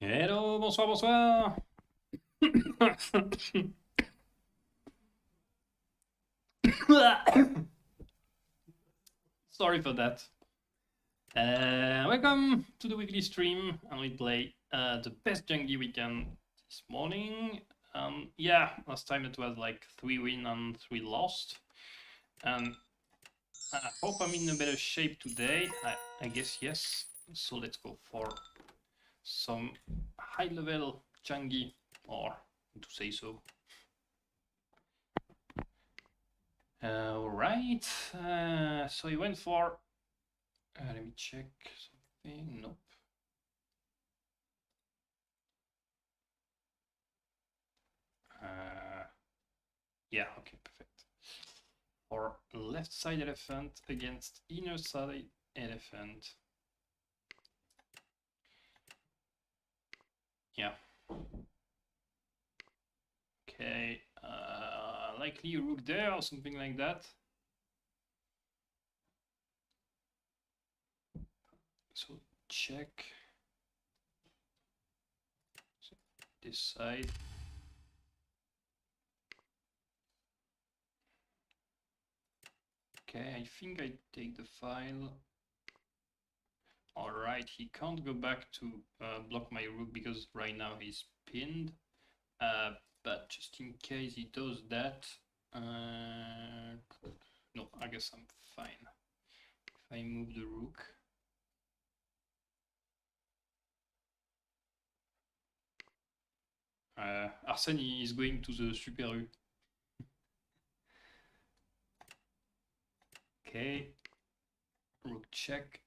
Hello, bonsoir, bonsoir. Sorry for that. Welcome to the weekly stream, and we play the best Janggi we can this morning. Yeah, last time it was like 3 win and 3 lost. And I hope I'm in a better shape today. I guess yes. So let's go for some high level Janggi, or to say so. Alright, so he went for, let me check something, nope. Yeah, okay, perfect. For left side elephant against inner side elephant. Yeah. Okay, likely rook there or something like that. So check. So this side. Okay, I think I take the file. Alright, he can't go back to block my rook because right now he's pinned. But just in case he does that, no, I guess I'm fine. If I move the rook. Arsène is going to the Super U. Okay, rook check.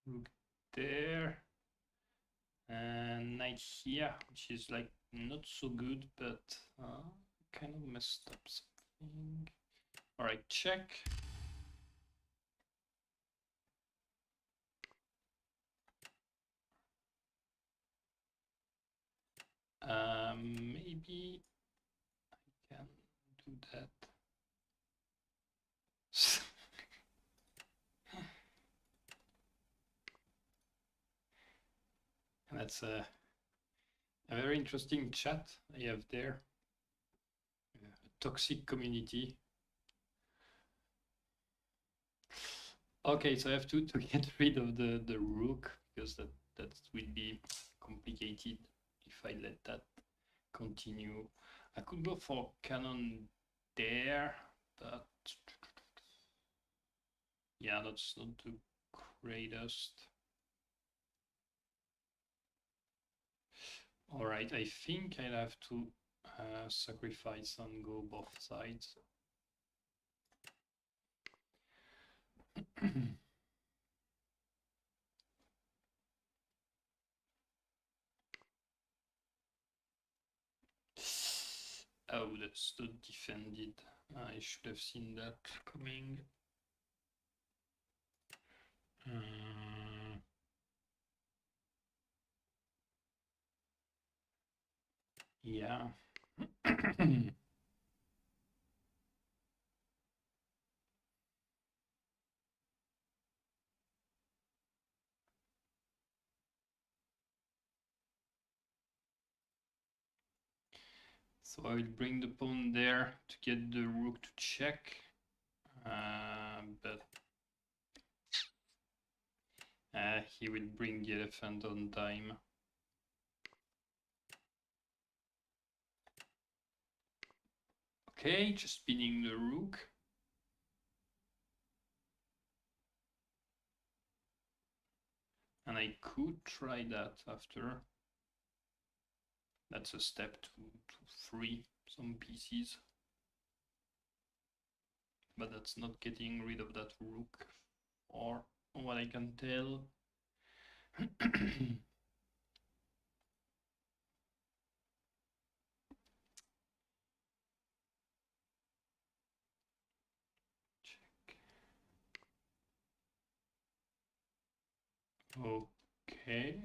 Rook there. And knight here, which is like not so good, but kind of messed up something. All right, check. Maybe I can do that. And that's a very interesting chat I have there. A toxic community. Okay, so I have to get rid of the rook because that will be complicated if I let that continue. I could go for cannon there, but yeah, that's not the greatest. All right, I think I'll have to sacrifice and go both sides. Oh, that's not defended. I should have seen that coming. Yeah. So I will bring the pawn there to get the rook to check, but he will bring the elephant on time. Okay, just pinning the rook. And I could try that after. That's a step to free some pieces. But that's not getting rid of that rook, or what I can tell. Check. Okay.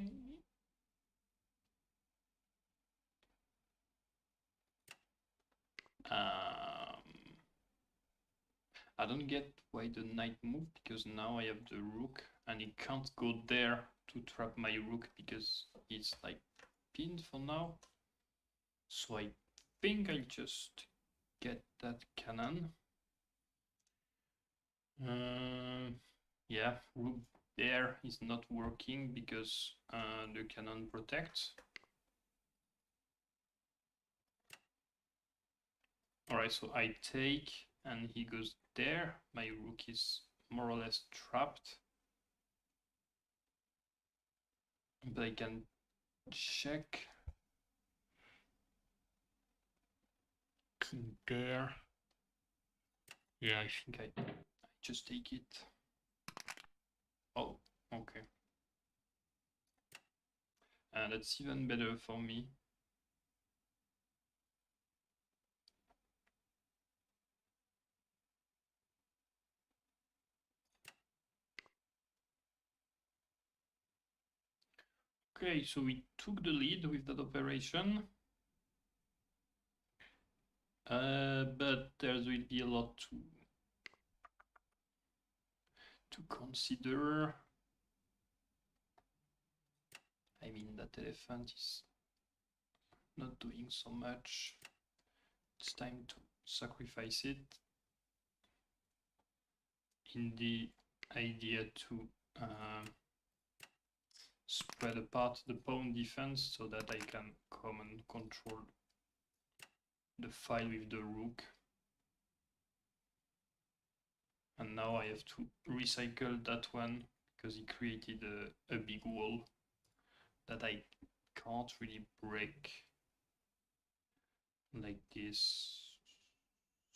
I don't get why the knight moved, because now I have the rook and he can't go there to trap my rook because it's like pinned for now. So I think I'll just get that cannon. Yeah, rook there is not working because the cannon protects. Alright, so I take and he goes there. My rook is more or less trapped. But I can check. King there. Yeah, I think I just take it. Oh, okay. That's even better for me. Okay, so we took the lead with that operation. But there will be a lot to consider. I mean, that elephant is not doing so much. It's time to sacrifice it in the idea to spread apart the pawn defense so that I can come and control the file with the rook. And now I have to recycle that one because he created a big wall that I can't really break like this.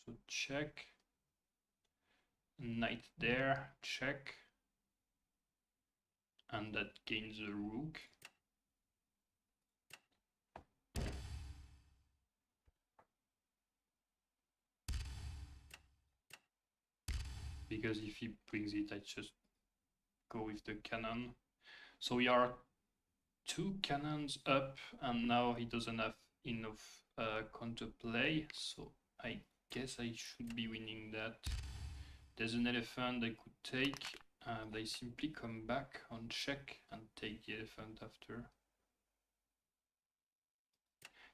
So check, knight there, check, and that gains a rook. Because if he brings it, I just go with the cannon. So we are 2 cannons up, and now he doesn't have enough counterplay, so I guess I should be winning that. There's an elephant I could take, and I simply come back on check and take the elephant after.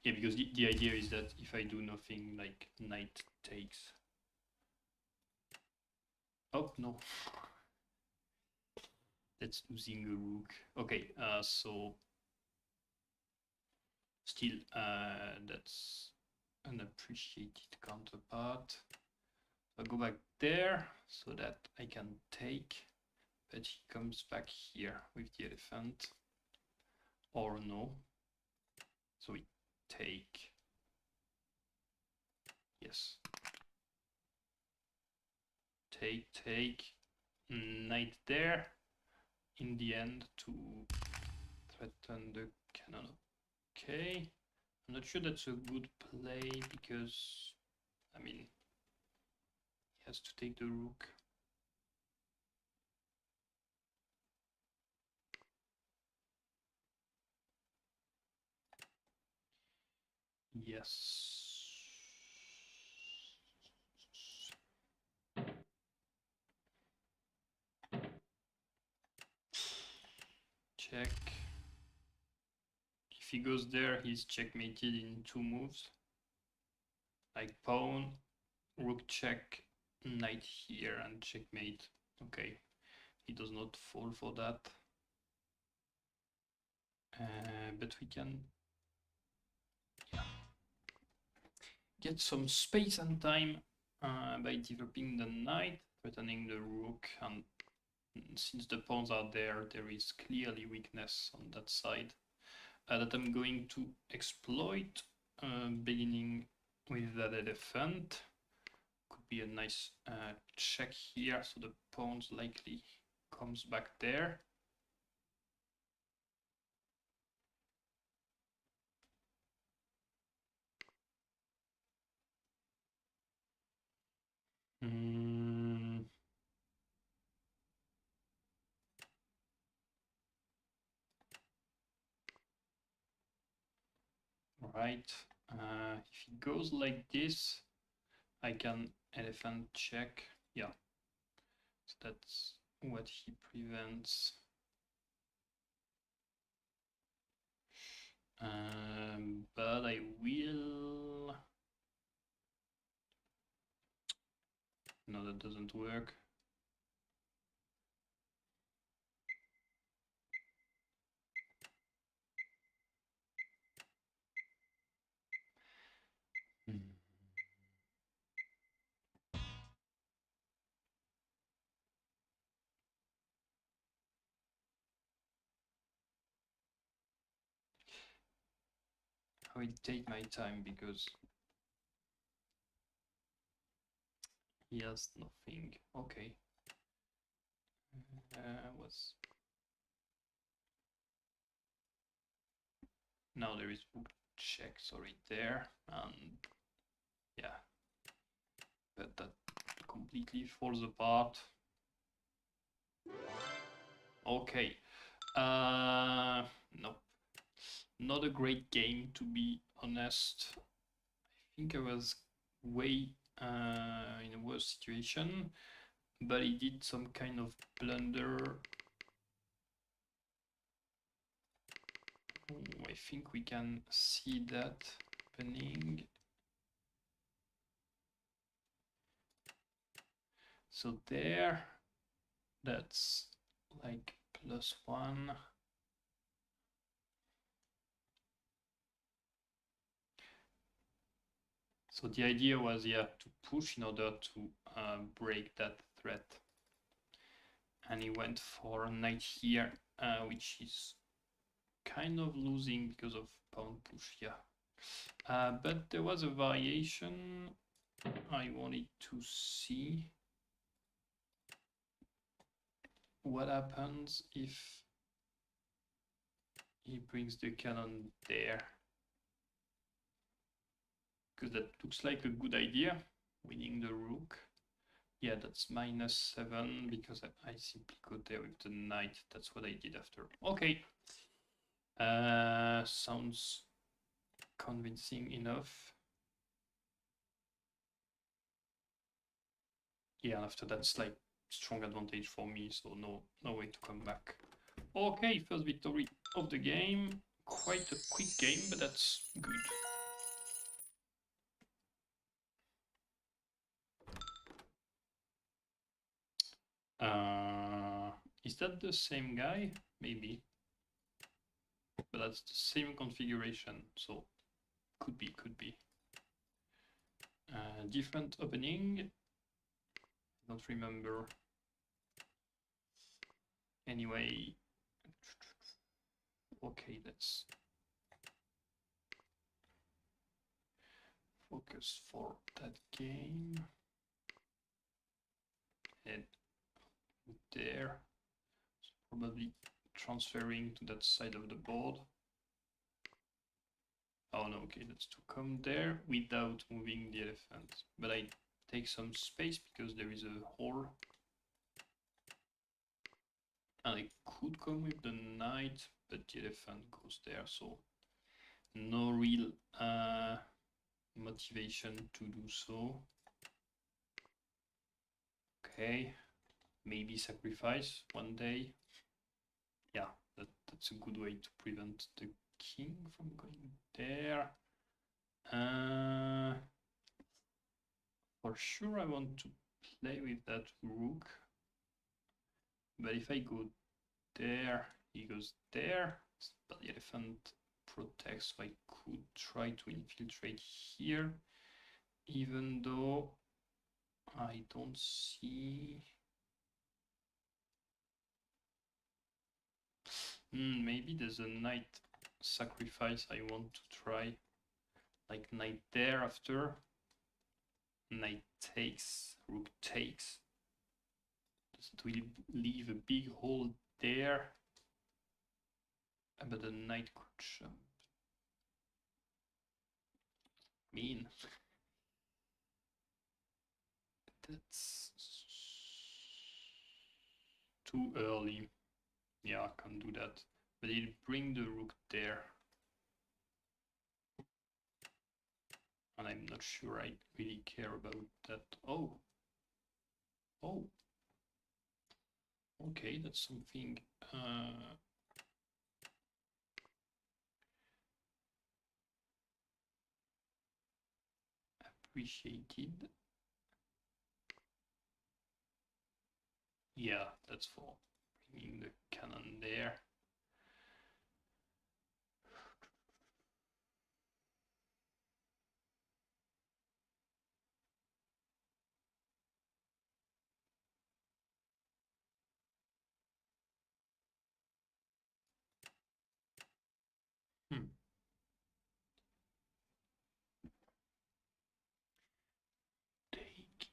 Yeah, because the idea is that if I do nothing, like knight takes. Oh, no. That's losing a rook. Okay, so still, that's an appreciated counterpart. I'll go back there so that I can take, but he comes back here with the elephant, or no. So we take, yes. Take, knight there, in the end to threaten the cannon. Okay, I'm not sure that's a good play because, I mean, he has to take the rook. Yes. Check. If he goes there, he's checkmated in 2 moves. Like pawn, rook check, knight here, and checkmate. Okay, he does not fall for that. But we can get some space and time by developing the knight, threatening the rook, and since the pawns are there, there is clearly weakness on that side that I'm going to exploit, beginning with that elephant. Could be a nice check here, so the pawns likely comes back there. Right. If it goes like this, I can elephant check. Yeah. So that's what he prevents. But I will... No, that doesn't work. I will take my time because he has nothing. Okay. Was now there is book check, sorry, there, and yeah, but that completely falls apart. Okay. Nope. Not a great game, to be honest. I think I was way in a worse situation, but he did some kind of blunder. I think we can see that happening. So there, that's like +1. So the idea was, yeah, to push in order to break that threat. And he went for knight here, which is kind of losing because of pawn push, yeah. But there was a variation I wanted to see. What happens if he brings the cannon there? Because that looks like a good idea, winning the rook. Yeah, that's -7 because I simply go there with the knight. That's what I did after. Okay. Sounds convincing enough. Yeah, after that's like strong advantage for me, so no way to come back. Okay, first victory of the game. Quite a quick game, but that's good. Is that the same guy? Maybe. But that's the same configuration, so could be. Different opening. Don't remember. Anyway, okay, let's focus for that game. And there, so probably transferring to that side of the board. Oh no, okay, that's to come there without moving the elephant. But I take some space because there is a hole. And I could come with the knight, but the elephant goes there, so no real motivation to do so. Okay, maybe sacrifice one day. Yeah, that's a good way to prevent the king from going there. For sure I want to play with that rook. But if I go there, he goes there. But the elephant protects, so I could try to infiltrate here. Even though I don't see... maybe there's a knight sacrifice I want to try. Like knight there after. Knight takes, rook takes. That will leave a big hole there. But the knight could jump. Mean. That's too early. Yeah, I can do that. But he'll bring the rook there. and I'm not sure I really care about that. Oh. Oh. Okay, that's something appreciated. Yeah, that's for bringing the cannon there. Hmm. Take.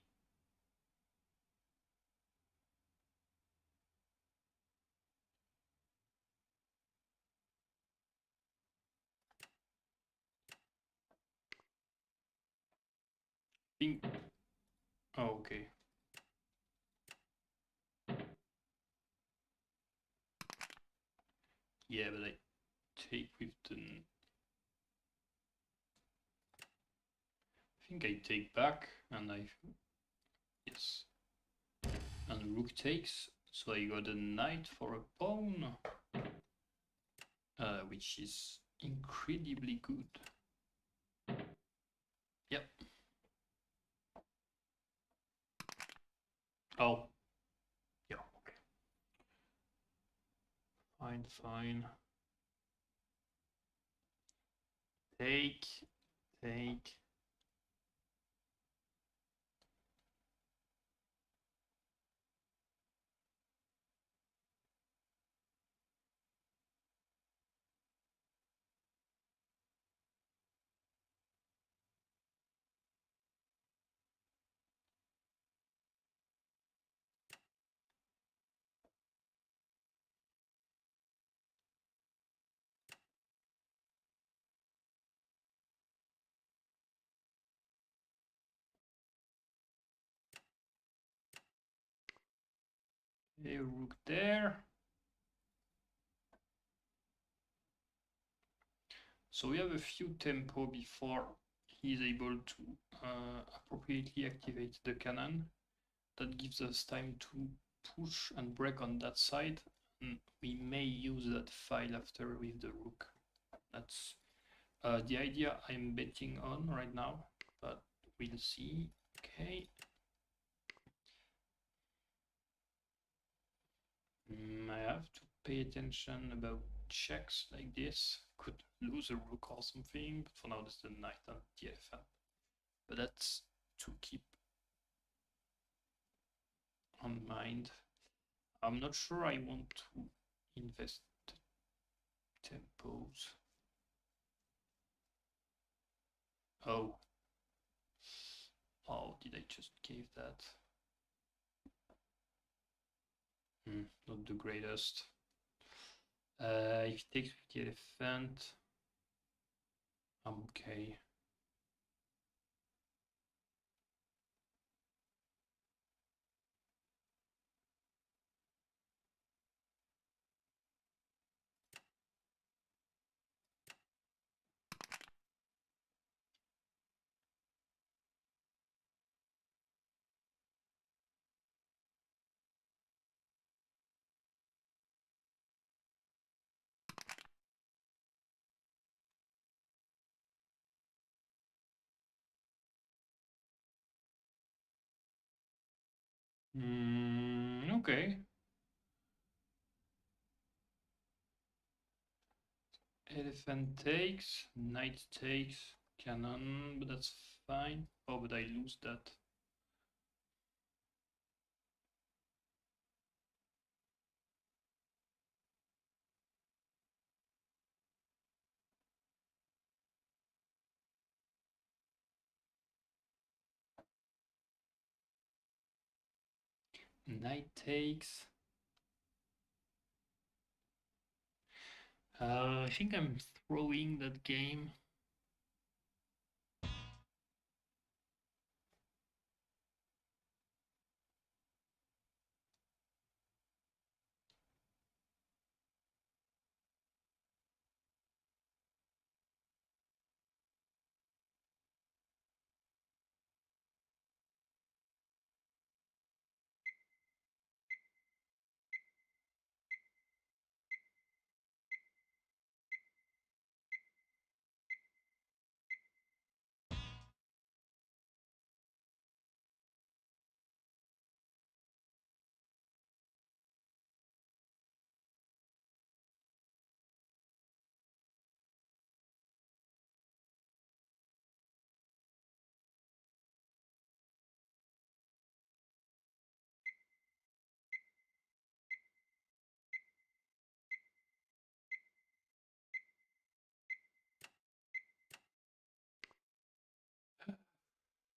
Think. Oh, okay. Yeah, but I take with the. I think I take back, and I. Yes. And rook takes, so I got a knight for a pawn, which is incredibly good. Yep. Oh. Yeah, okay. Fine, fine. Take, take. A rook there. So we have a few tempo before he's able to appropriately activate the cannon. That gives us time to push and break on that side. And we may use that file after with the rook. That's the idea I'm betting on right now, but we'll see. Okay. I have to pay attention about checks like this. Could lose a rook or something, but for now there's the knight and the elephant. But that's to keep on mind. I'm not sure I want to invest tempos. Oh. Oh, did I just give that? Not the greatest. If he takes with the elephant, I'm okay. Okay. Elephant takes, knight takes, cannon, but that's fine. Oh, but I lose that. Knight takes. I think I'm throwing that game.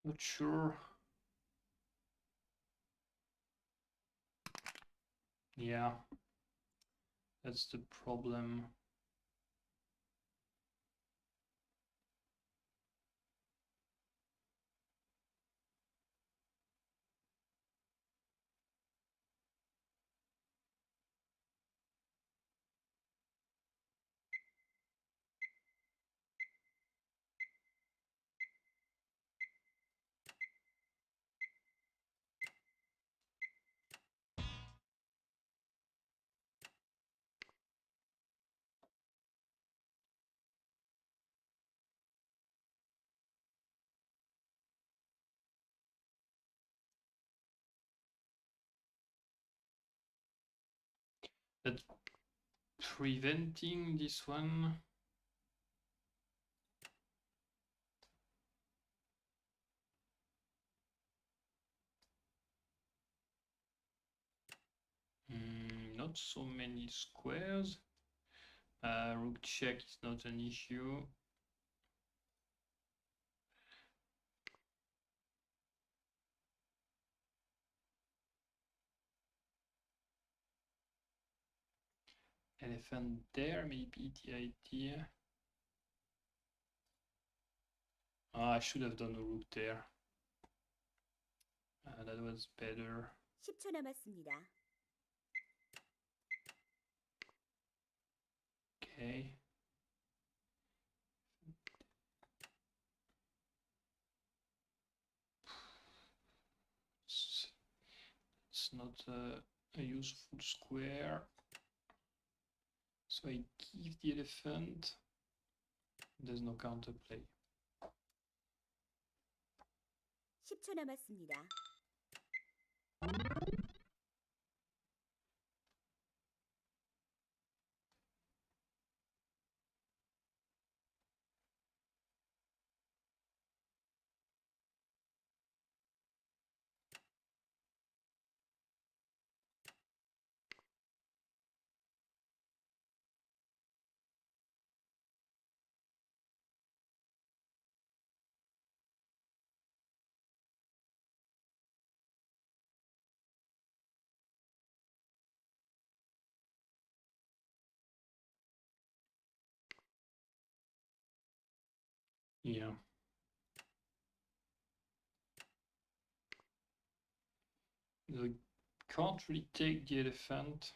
Not sure. Yeah, that's the problem. That's preventing this one. Not so many squares. Rook check is not an issue. Elephant there, maybe the idea. I should have done a rook there. That was better. 10초 남았습니다. Okay. It's not a useful square. So I give the elephant. There's no counterplay. 10초 남았습니다. Yeah. I can't really take the elephant.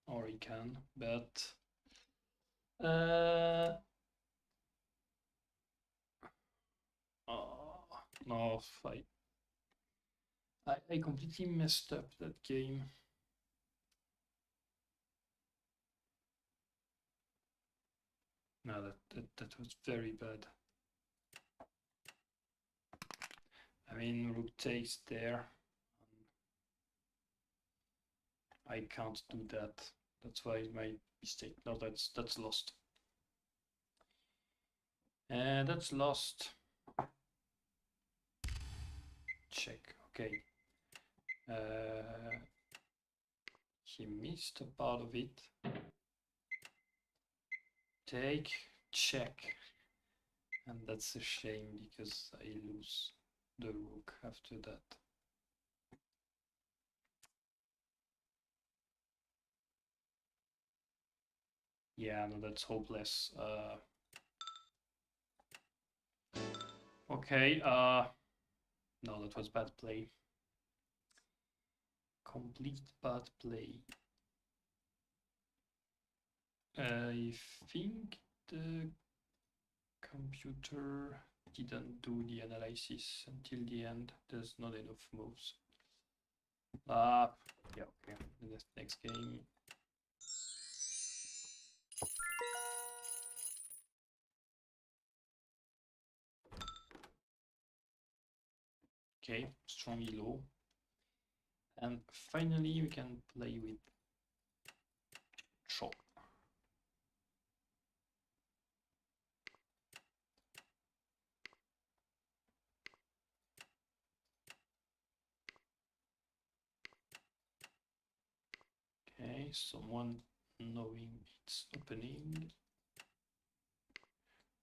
Or he can, but oh, no, I completely messed up that game. No, that was very bad. I mean, rook takes there. I can't do that. That's why my mistake. No, that's lost. And that's lost. Check. Okay. He missed a part of it. Take, check. And that's a shame because I lose the rook after that. Yeah, no, that's hopeless. Okay, no, that was bad play. Complete bad play. I think the computer didn't do the analysis until the end. There's not enough moves. Yeah, okay. The next game. Okay, strong elo. And finally we can play with chop. Okay, someone knowing it's opening.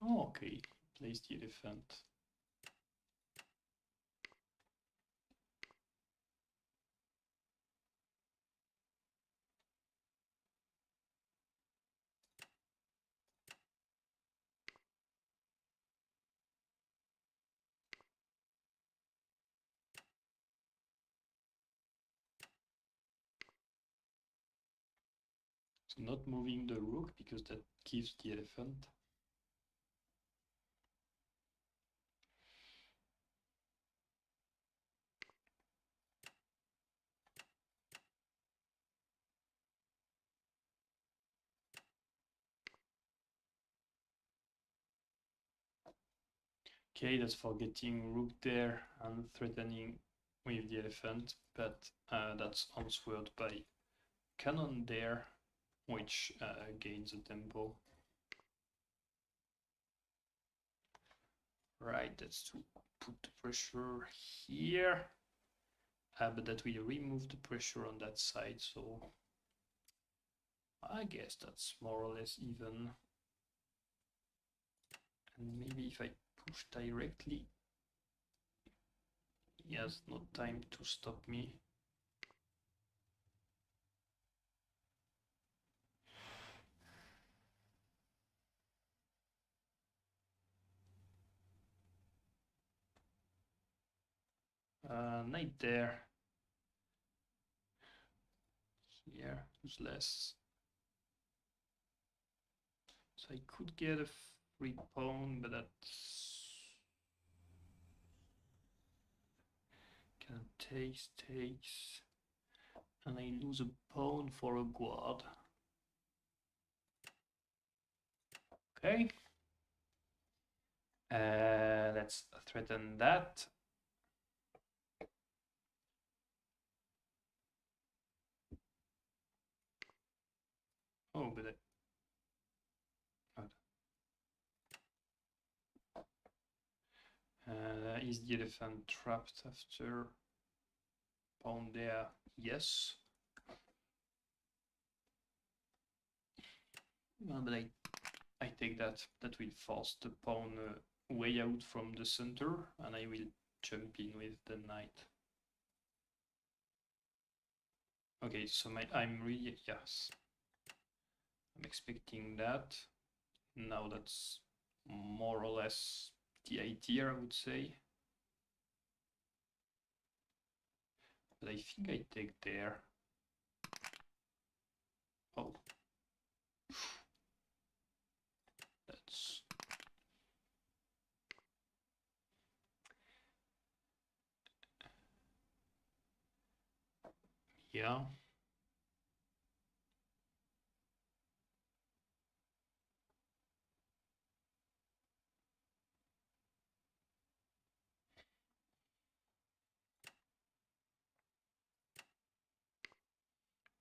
Oh, okay, place the elephant. So not moving the rook because that gives the elephant. Okay, that's for getting rook there and threatening with the elephant, but that's answered by cannon there, which gains a tempo. Right, that's to put the pressure here, but that will remove the pressure on that side, so I guess that's more or less even. And maybe if I push directly, he has no time to stop me. Knight there. Here, useless. So I could get a free pawn, but that's can takes, and I lose a pawn for a guard. Okay. Let's threaten that. Oh, but is the elephant trapped after pawn there? Yes. But I take that. That will force the pawn way out from the center, and I will jump in with the knight. Okay, so I'm really, yes. I'm expecting that. Now that's more or less the idea, I would say. But I think I take there. Oh. That's... Yeah.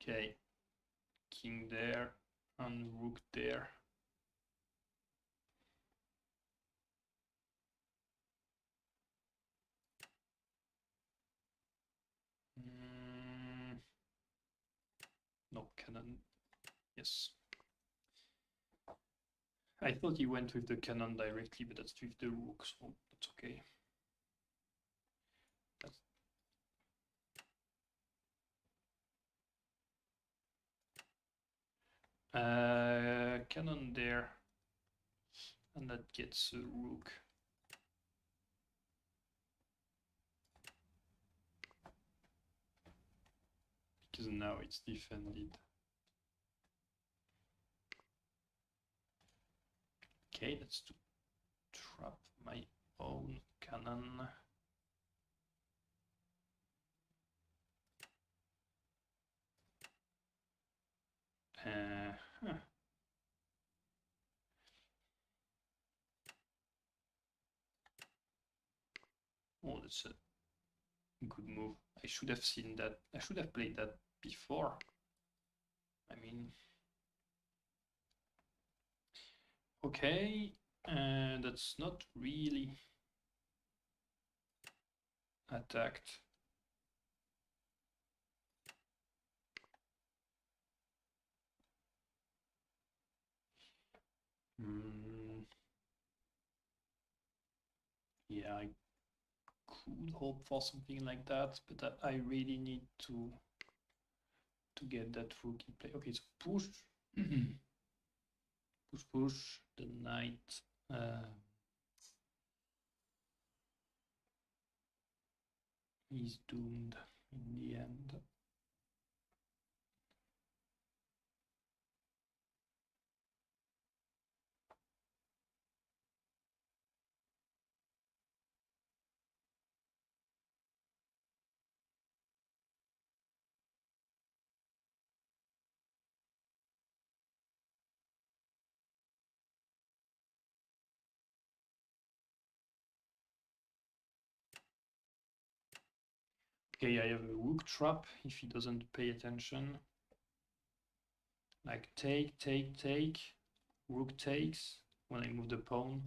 Okay. King there and rook there. No, cannon. Yes. I thought he went with the cannon directly, but that's with the rook, so that's okay. Cannon there, and that gets a rook. Because now it's defended. Okay, that's to trap my own cannon. Huh. Oh, that's a good move. I should have seen that. I should have played that before. I mean, okay, that's not really attacked. Yeah, I could hope for something like that, but I really need to get that rook in play. Okay, so push, push. The knight. He's doomed in the end. Okay, I have a rook trap if he doesn't pay attention. Like take, rook takes when I move the pawn,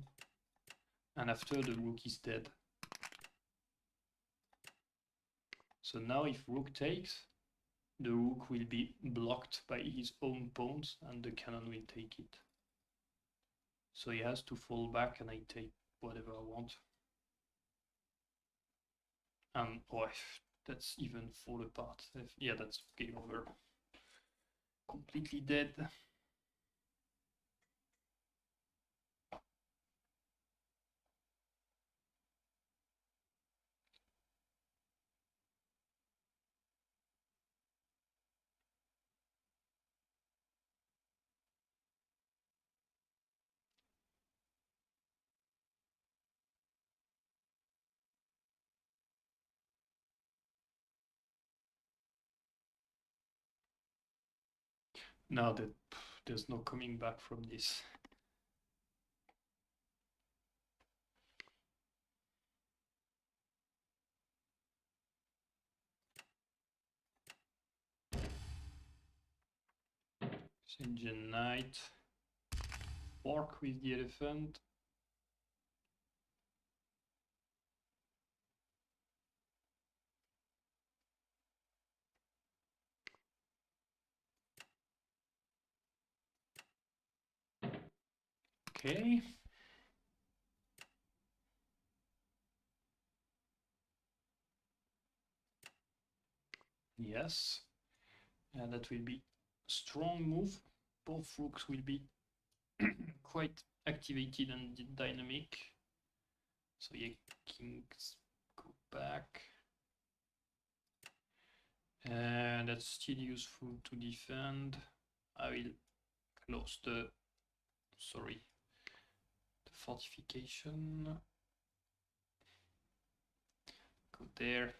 and after the rook is dead. So now if rook takes, the rook will be blocked by his own pawns and the cannon will take it. So he has to fall back and I take whatever I want. And oh, that's even fall apart. Yeah, that's game over. Completely dead. Now that there's no coming back from this. Indian knight. Fork with the elephant. Okay. Yes. And that will be a strong move. Both rooks will be quite activated and dynamic. So yeah, kings go back. And that's still useful to defend. I will close the fortification. Go there.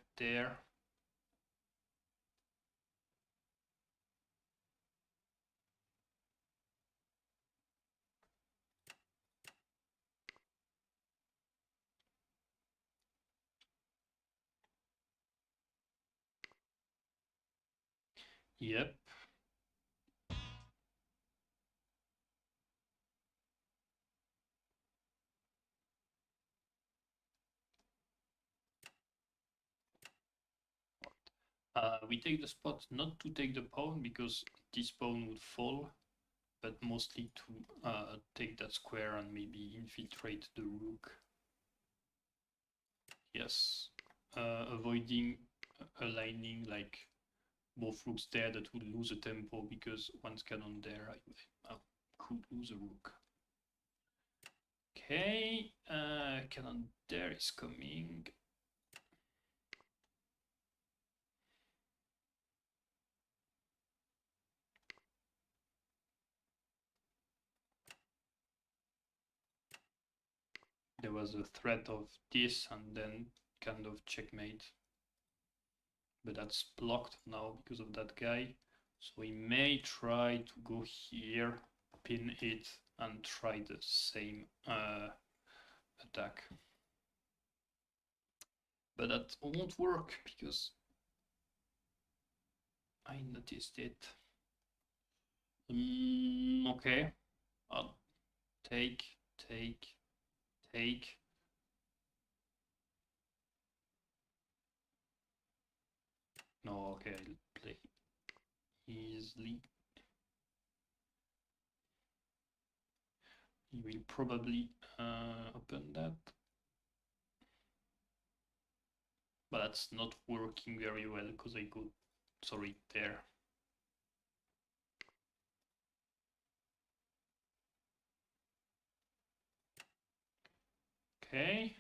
Yep. We take the spot not to take the pawn because this pawn would fall, but mostly to take that square and maybe infiltrate the rook. Yes, avoiding aligning like both rooks there that would lose a tempo because once cannon there, I could lose a rook. Okay, cannon there is coming. There was a threat of this and then kind of checkmate. But that's blocked now because of that guy. So we may try to go here, pin it, and try the same attack. But that won't work because I noticed it. Okay. I'll take. No, okay, I'll play easily. He will probably open that. But that's not working very well because I go, sorry, there. Okay.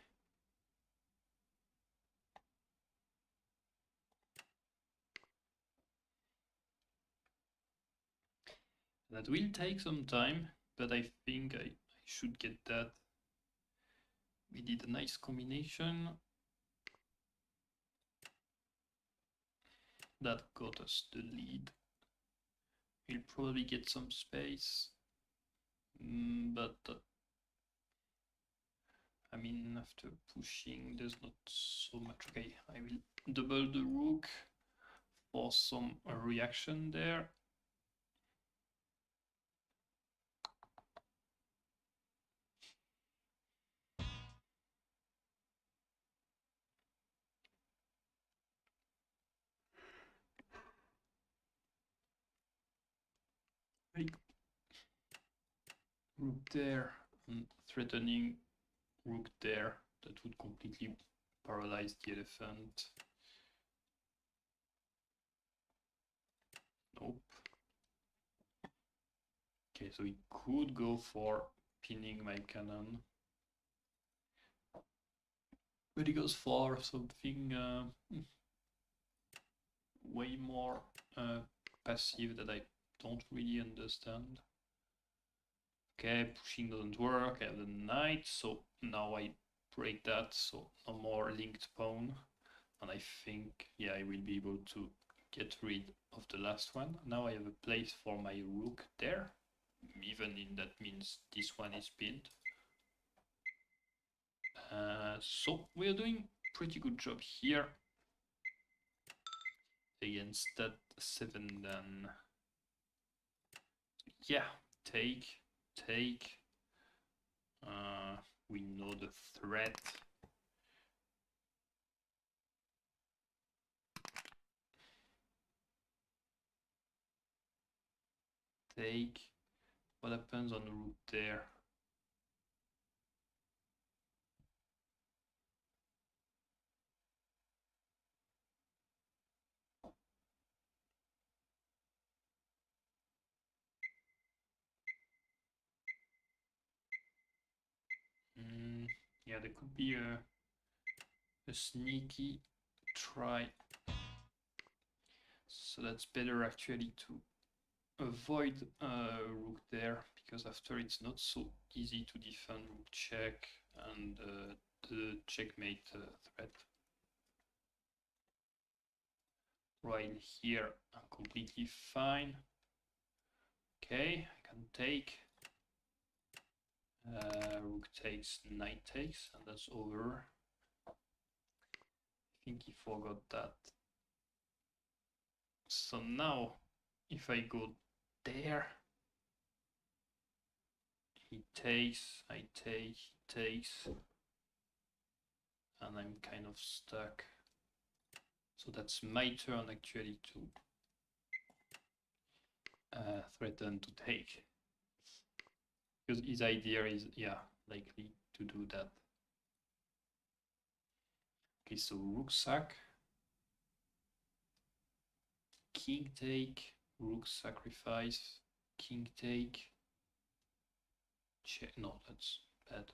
That will take some time, but I think I should get that. We did a nice combination. That got us the lead. We'll probably get some space, but I mean, after pushing, there's not so much. Okay, I will double the rook for some reaction there. Rook there, and threatening rook there. That would completely paralyze the elephant. Nope. Okay, so he could go for pinning my cannon. But he goes for something way more passive that I don't really understand. Okay, pushing doesn't work. I have the knight, so now I break that, so no more linked pawn. And I think, yeah, I will be able to get rid of the last one. Now I have a place for my rook there, even if that means this one is pinned. So we're doing pretty good job here against that 7 then. Yeah, take. We know the threat. Take. What happens on the rook there? Yeah, there could be a sneaky try. So that's better actually to avoid rook there, because after it's not so easy to defend rook check and the checkmate threat. Right here, I'm completely fine. Okay, I can take. Rook takes, knight takes, and that's over. I think he forgot that. So now, if I go there, he takes, I take, he takes, and I'm kind of stuck. So that's my turn actually to threaten to take. Because his idea is, yeah, likely to do that. Okay, so rook sack, king take, rook sacrifice, king take, check. No, that's bad.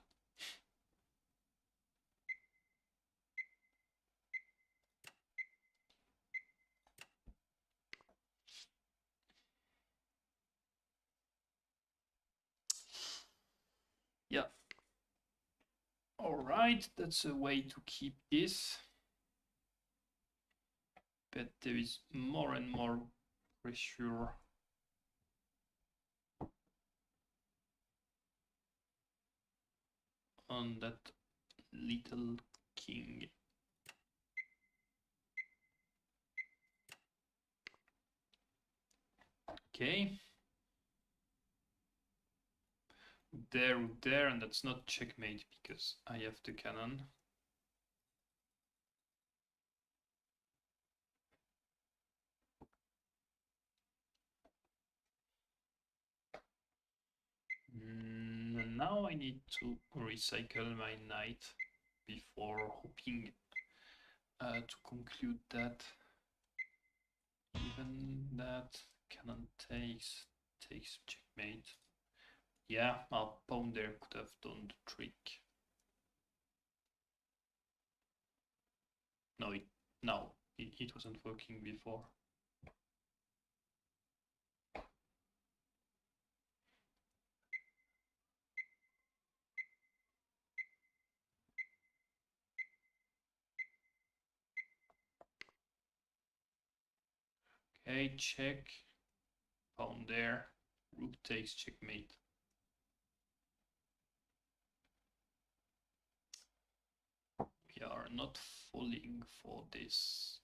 Yeah. All right, that's a way to keep this. But there is more and more pressure on that little king. Okay. There, and that's not checkmate because I have the cannon. Now now I need to recycle my knight before hoping to conclude that even that cannon takes checkmate. Yeah, our pawn there could have done the trick. No, it wasn't working before. Okay, check. Pawn there. Rook takes checkmate. We are not falling for this.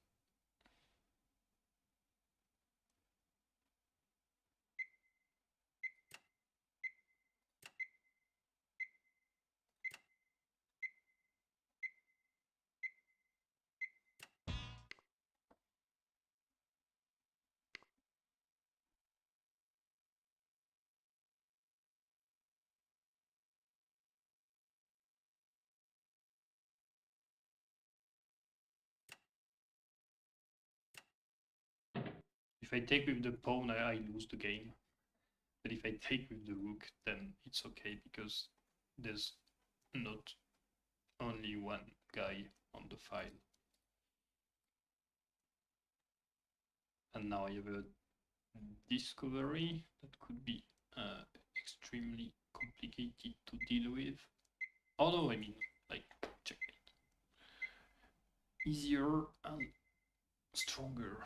If I take with the pawn, I lose the game. But if I take with the rook, then it's okay because there's not only one guy on the file. And now I have a discovery that could be extremely complicated to deal with. Although, I mean, like, checkmate. Easier and stronger.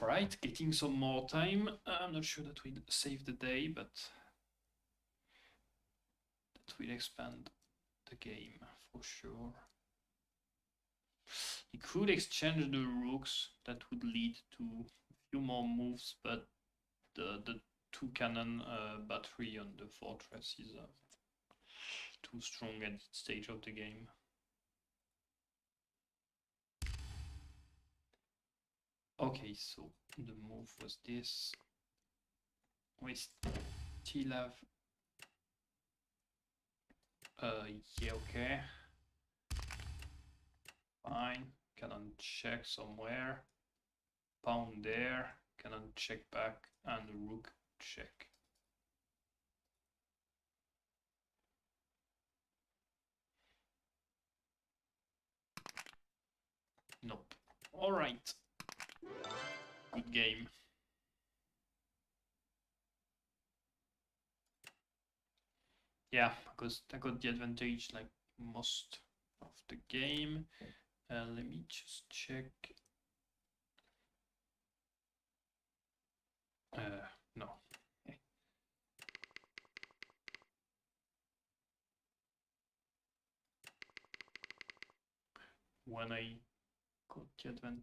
Alright, getting some more time. I'm not sure that will save the day, but that will expand the game for sure. He could exchange the rooks, that would lead to a few more moves, but the two cannon battery on the fortress is too strong at this stage of the game. Okay, so the move was this. We still have yeah, okay. Fine. Cannon check somewhere. Pawn there. Cannon check back and rook check. Nope. All right. Good game. Yeah, because I got the advantage like most of the game. Let me just check. No. When I got the advantage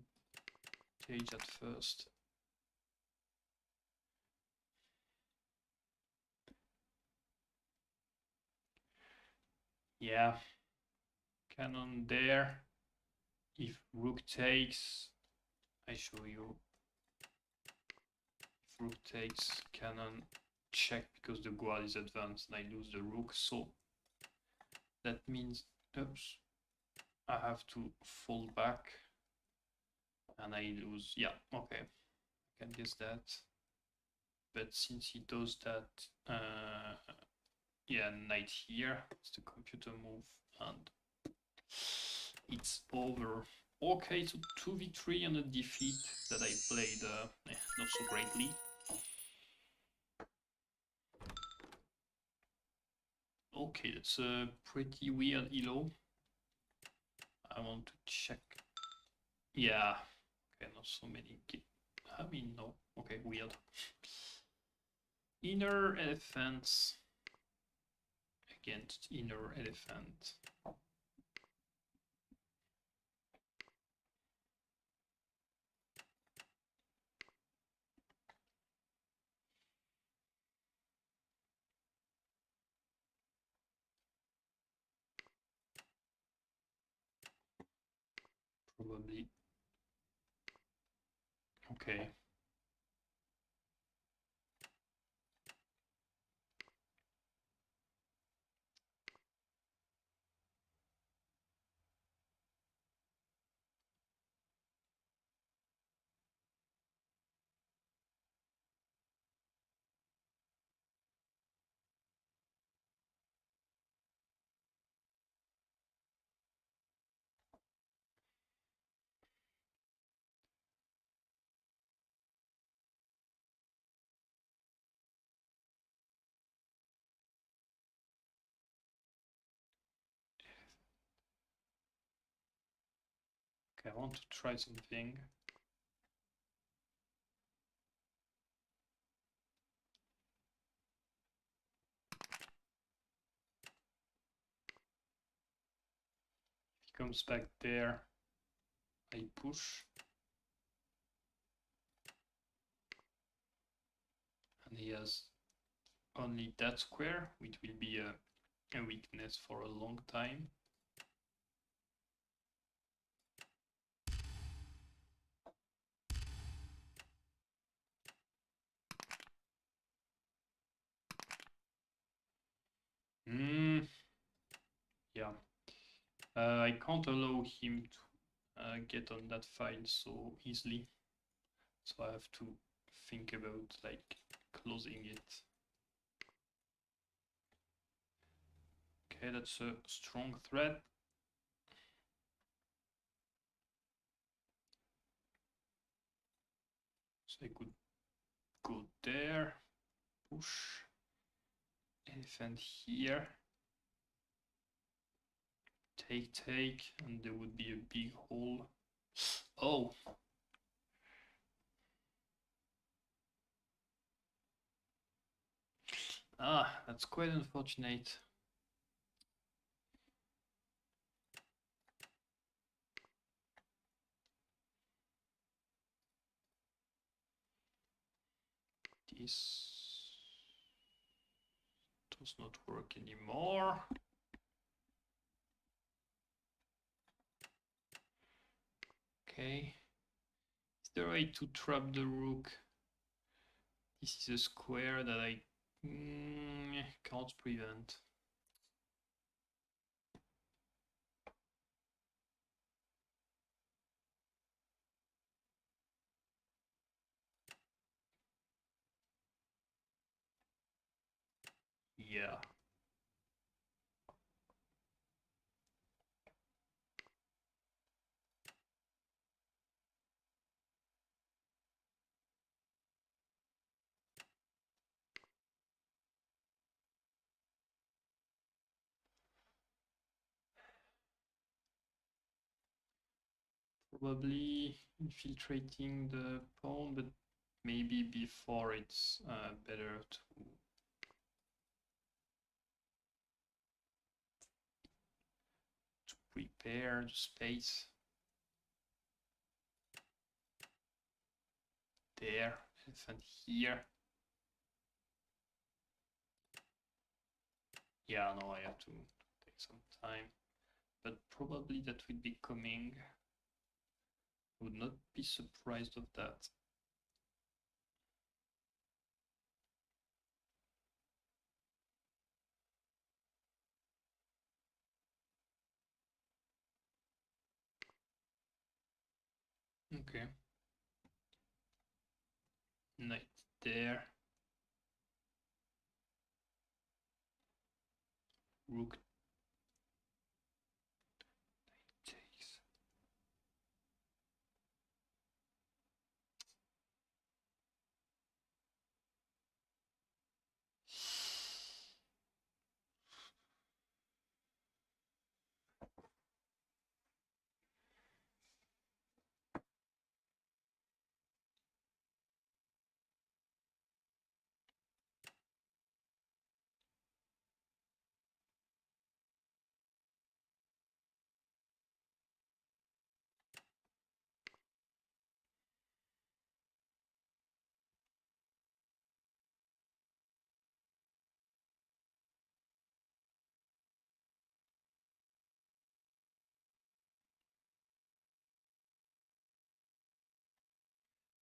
at first. Yeah, cannon there. If rook takes, I show you. If rook takes, cannon check because the guard is advanced and I lose the rook. So that means, oops, I have to fall back and I lose. Yeah, okay, I can guess that. But since he does that, yeah, knight here, it's the computer move and it's over. Okay, so 2v3 and a defeat that I played not so greatly. Okay, that's a pretty weird elo. I want to check. Yeah, okay, not so many. I mean, no. Okay, weird. Inner elephants against inner elephant. probably. Okay. Okay, I want to try something. He comes back there. I push. And he has only that square, which will be a weakness for a long time. Yeah. I can't allow him to get on that file so easily. So I have to think about like closing it. Okay, that's a strong threat. So I could go there, push, elephant here, take, and there would be a big hole. Oh! Ah, that's quite unfortunate. This does not work anymore. Okay. Is there a way to trap the rook? This is a square that I can't prevent. Yeah. Probably infiltrating the pawn, but maybe before it's better to prepare the space. There, and here. Yeah, no, I have to take some time, but probably that will be coming. I would not be surprised of that. Okay. Knight there. Rook takes.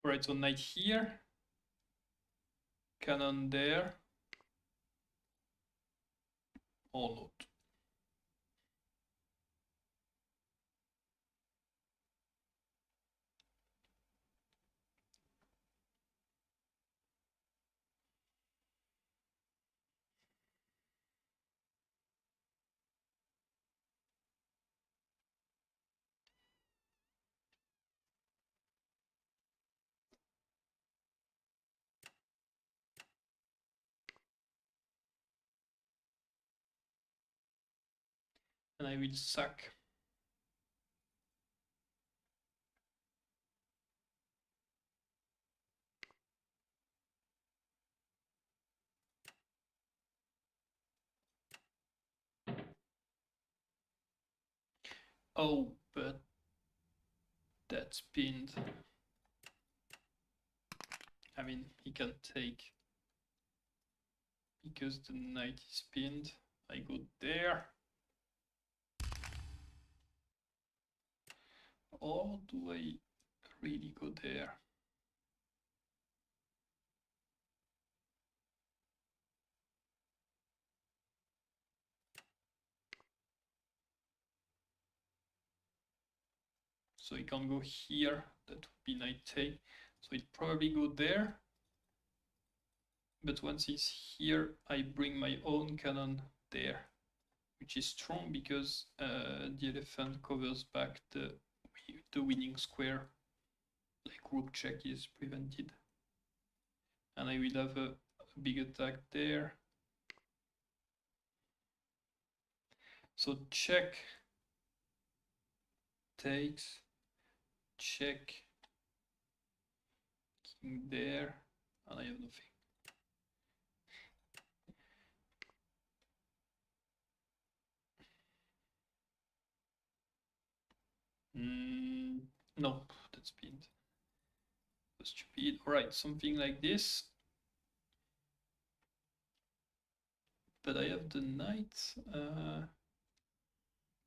Alright, so knight here, cannon there, or not. And I will sack. Oh, but that's pinned. I mean, he can take because the knight is pinned. I go there. Or do I really go there? So he can go here, that would be knight take. So it probably go there. But once he's here, I bring my own cannon there, which is strong because the elephant covers back the winning square, like rook check is prevented. And I will have a big attack there. So check, takes, check, king there, and I have nothing. No, that's pinned. That's stupid. Alright, something like this. But I have the knight.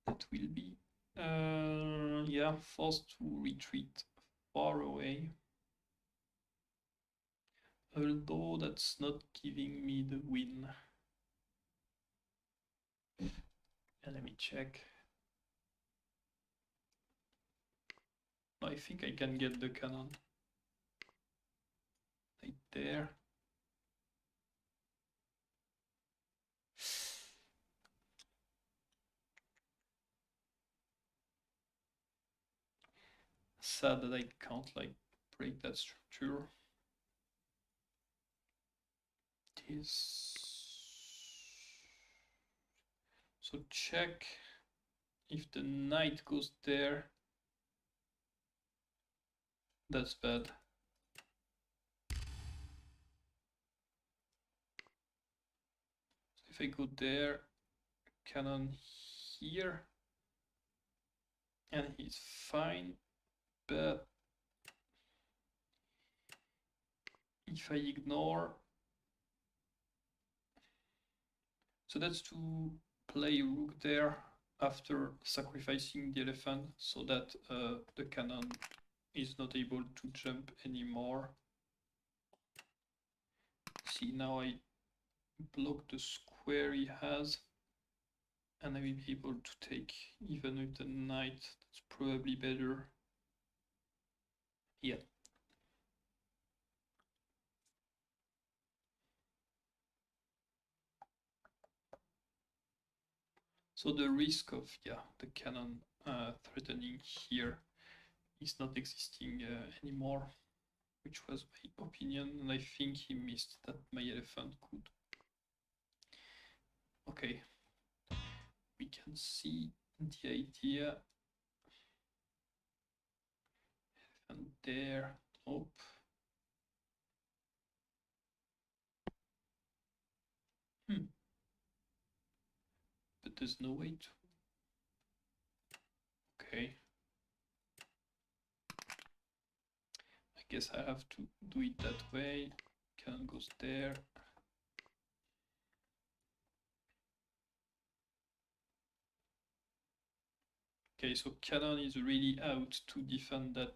That will be, yeah, forced to retreat far away. Although that's not giving me the win. And let me check. I think I can get the cannon. Right there. Sad that I can't like break that structure. This. So check if the knight goes there. That's bad. So if I go there, cannon here, and he's fine, but if I ignore, so that's to play rook there after sacrificing the elephant so that the cannon is not able to jump anymore. See, now I block the square he has, and I will be able to take even with the knight. That's probably better. Yeah. So the risk of, yeah, the cannon threatening here is not existing anymore, which was my opinion, and I think he missed that my elephant could. Okay, we can see the idea. And there, oh. But there's no way to. Okay. I guess I have to do it that way. Cannon goes there. Okay, so cannon is really out to defend that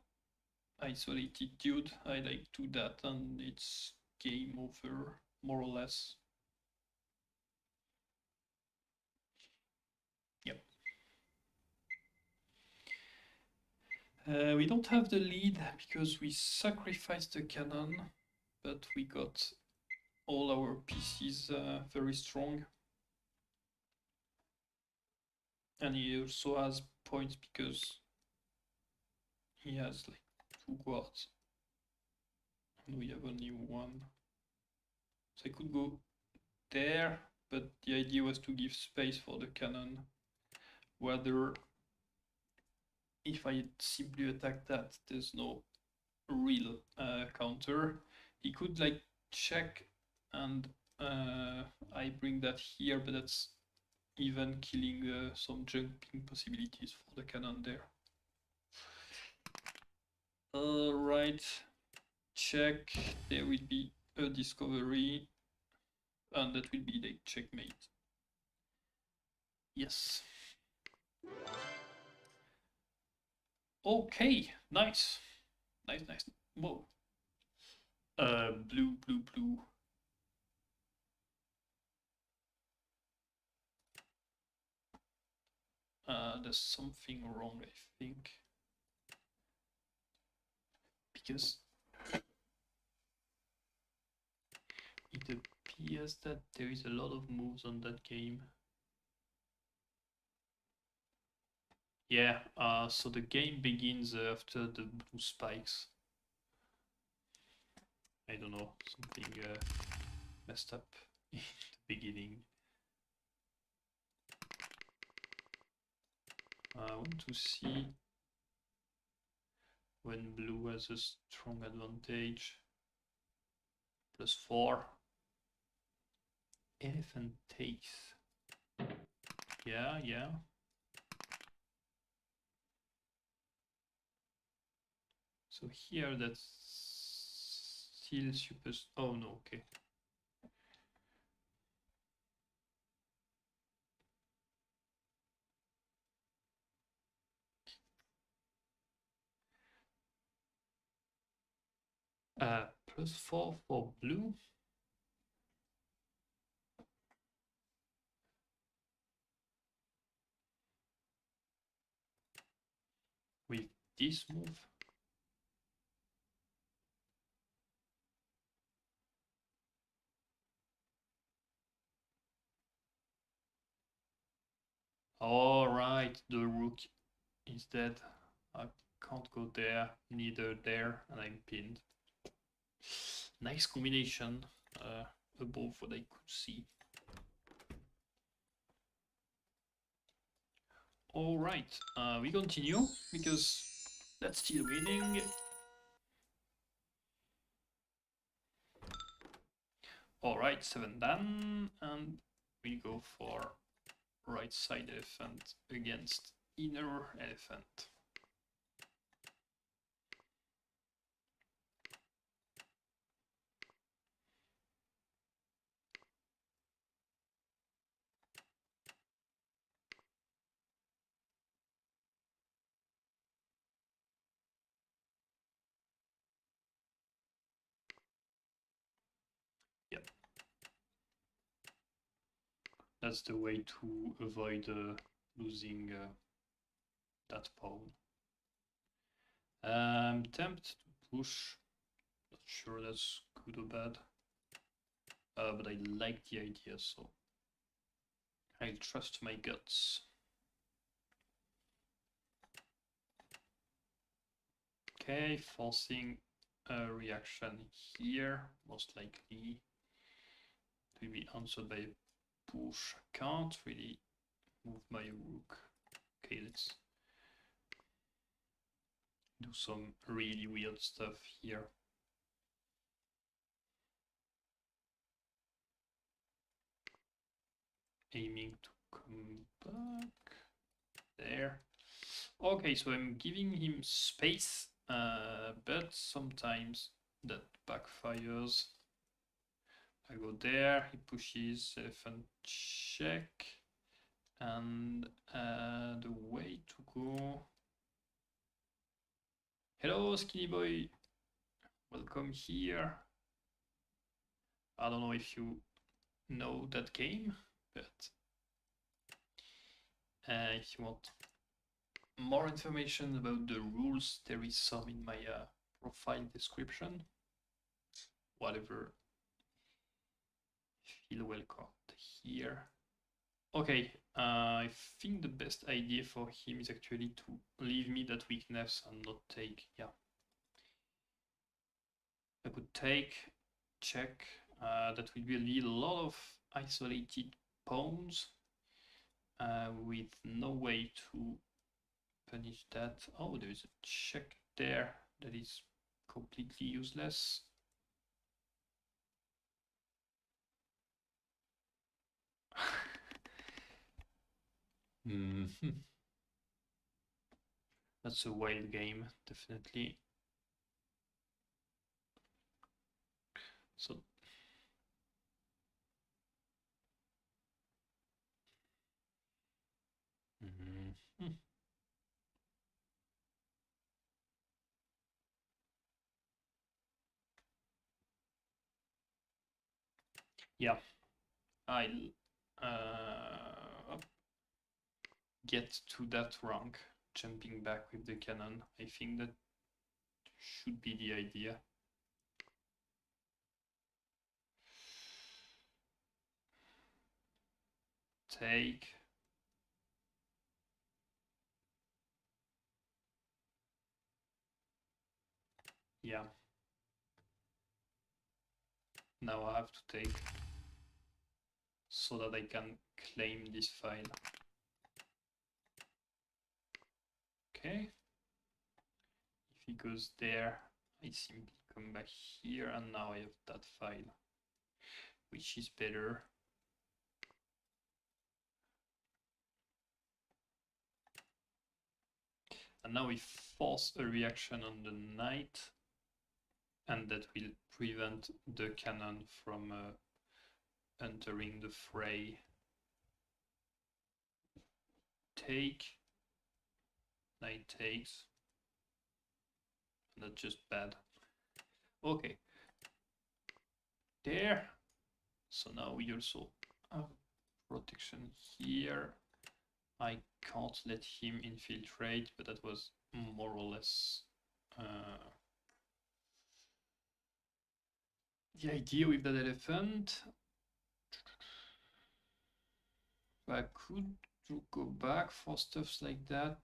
isolated dude. I like do that and it's game over, more or less. Yep. We don't have the lead because we sacrificed the cannon, but we got all our pieces very strong. And he also has points because he has like 2 guards. And we have only 1. So I could go there, but the idea was to give space for the cannon. Whether if I simply attack that, there's no real counter. He could like check and I bring that here, but that's even killing some jumping possibilities for the cannon there. Alright, check, there will be a discovery, and that will be like checkmate. Yes. Okay, nice. Nice. Whoa. Blue. There's something wrong, I think. Because it appears that there is a lot of moves on that game. Yeah, so the game begins after the blue spikes. I don't know, something messed up in the beginning. I want to see when blue has a strong advantage. +4. Elephant takes. Yeah. So here that's still super. Oh no, okay. +4 for blue. With this move. All right, the rook is dead. I can't go there, neither there, and I'm pinned. Nice combination above what I could see. All right, we continue because that's still winning. All right, 7 done, and we go for right side elephant against inner elephant. Yep. That's the way to avoid losing that pawn. Tempt to push. Not sure that's good or bad. But I like the idea, so I'll trust my guts. Okay, forcing a reaction here, most likely. It will be answered by a push. I can't really move my rook. Okay, let's do some really weird stuff here. Aiming to come back there. Okay, so I'm giving him space, but sometimes that backfires. I go there, he pushes, elephant check, and the way to go Hello, skinny boy. Welcome here. I don't know if you know that game, but if you want more information about the rules, there is some in my profile description. Whatever, feel welcome here. Okay, I think the best idea for him is actually to leave me that weakness and not take. Yeah, I could take, check. That will be a lot of isolated pawns with no way to punish that. Oh, there is a check there that is completely useless. That's a wild game, definitely. So yeah, I'll get to that rank, jumping back with the cannon. I think that should be the idea. Take. Yeah. Now I have to take so that I can claim this file. Okay. If he goes there, I simply come back here and now I have that file, which is better. And now we force a reaction on the knight, and that will prevent the cannon from entering the fray. Take, knight takes, and that's just bad. Okay, there. So now we also have protection here. I can't let him infiltrate, but that was more or less the idea with that elephant. I could go back for stuff like that,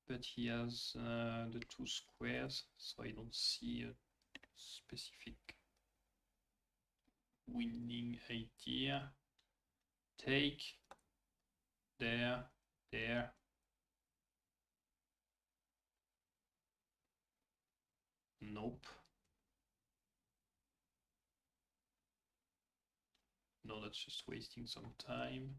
but he has the 2 squares, so I don't see a specific winning idea. Take, there, there. Nope. No, that's just wasting some time.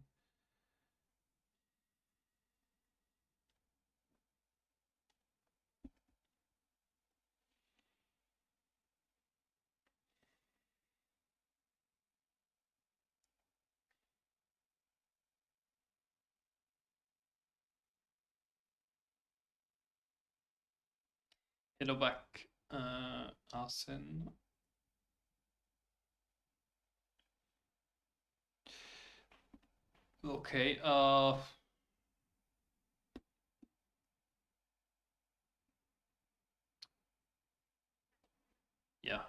Hello back, Arsene. Okay, yeah,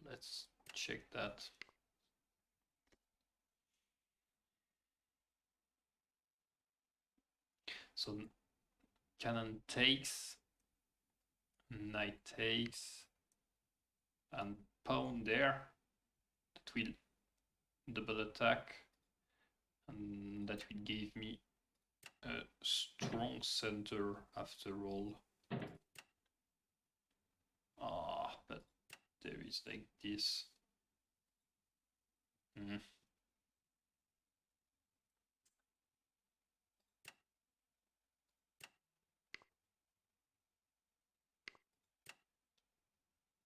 let's check that. So cannon takes, knight takes, and pawn there. That will double attack, and that will give me a strong center after all. Ah, but there is like this.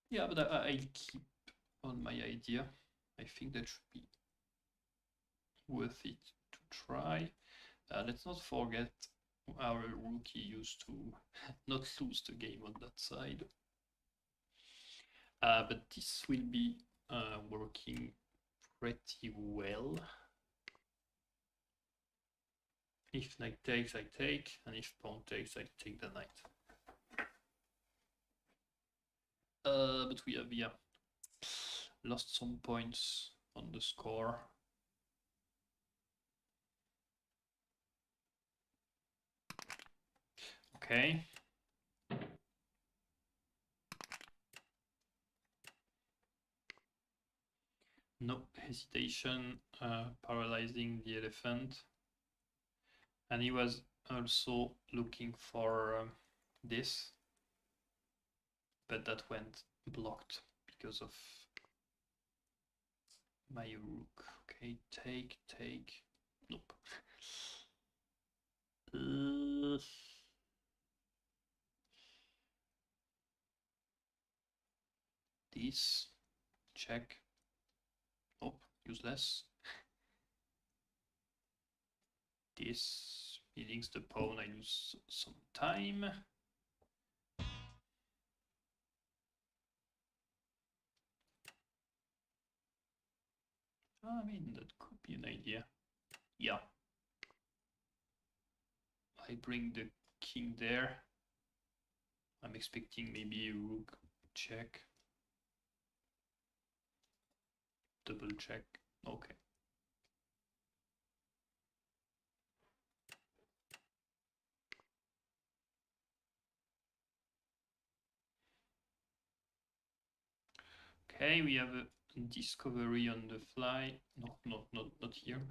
Yeah, but I'll keep on my idea. I think that should be worth it to try. Let's not forget our rookie used to not lose the game on that side. But this will be working pretty well. If knight takes, I take, and if pawn takes, I take the knight. But we have, yeah, lost some points on the score. Okay. No hesitation, paralyzing the elephant. And he was also looking for this, but that went blocked because of my rook. Okay, take. Nope. This, check. Nope, useless. This, he links the pawn, I lose some time. I mean, that could be an idea. Yeah. I bring the king there. I'm expecting maybe a rook check. Double check. Okay. Okay, we have a discovery on the fly. No, not here.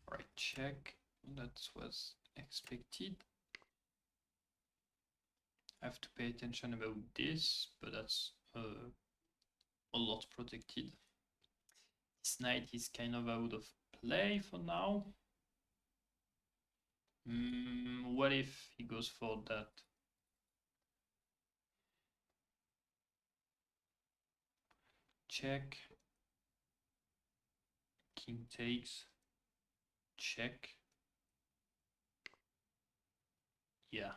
All right, check. That was expected. I have to pay attention about this, but that's a lot protected. This knight is kind of out of play for now. What if he goes for that? Check. King takes. Check. Yeah.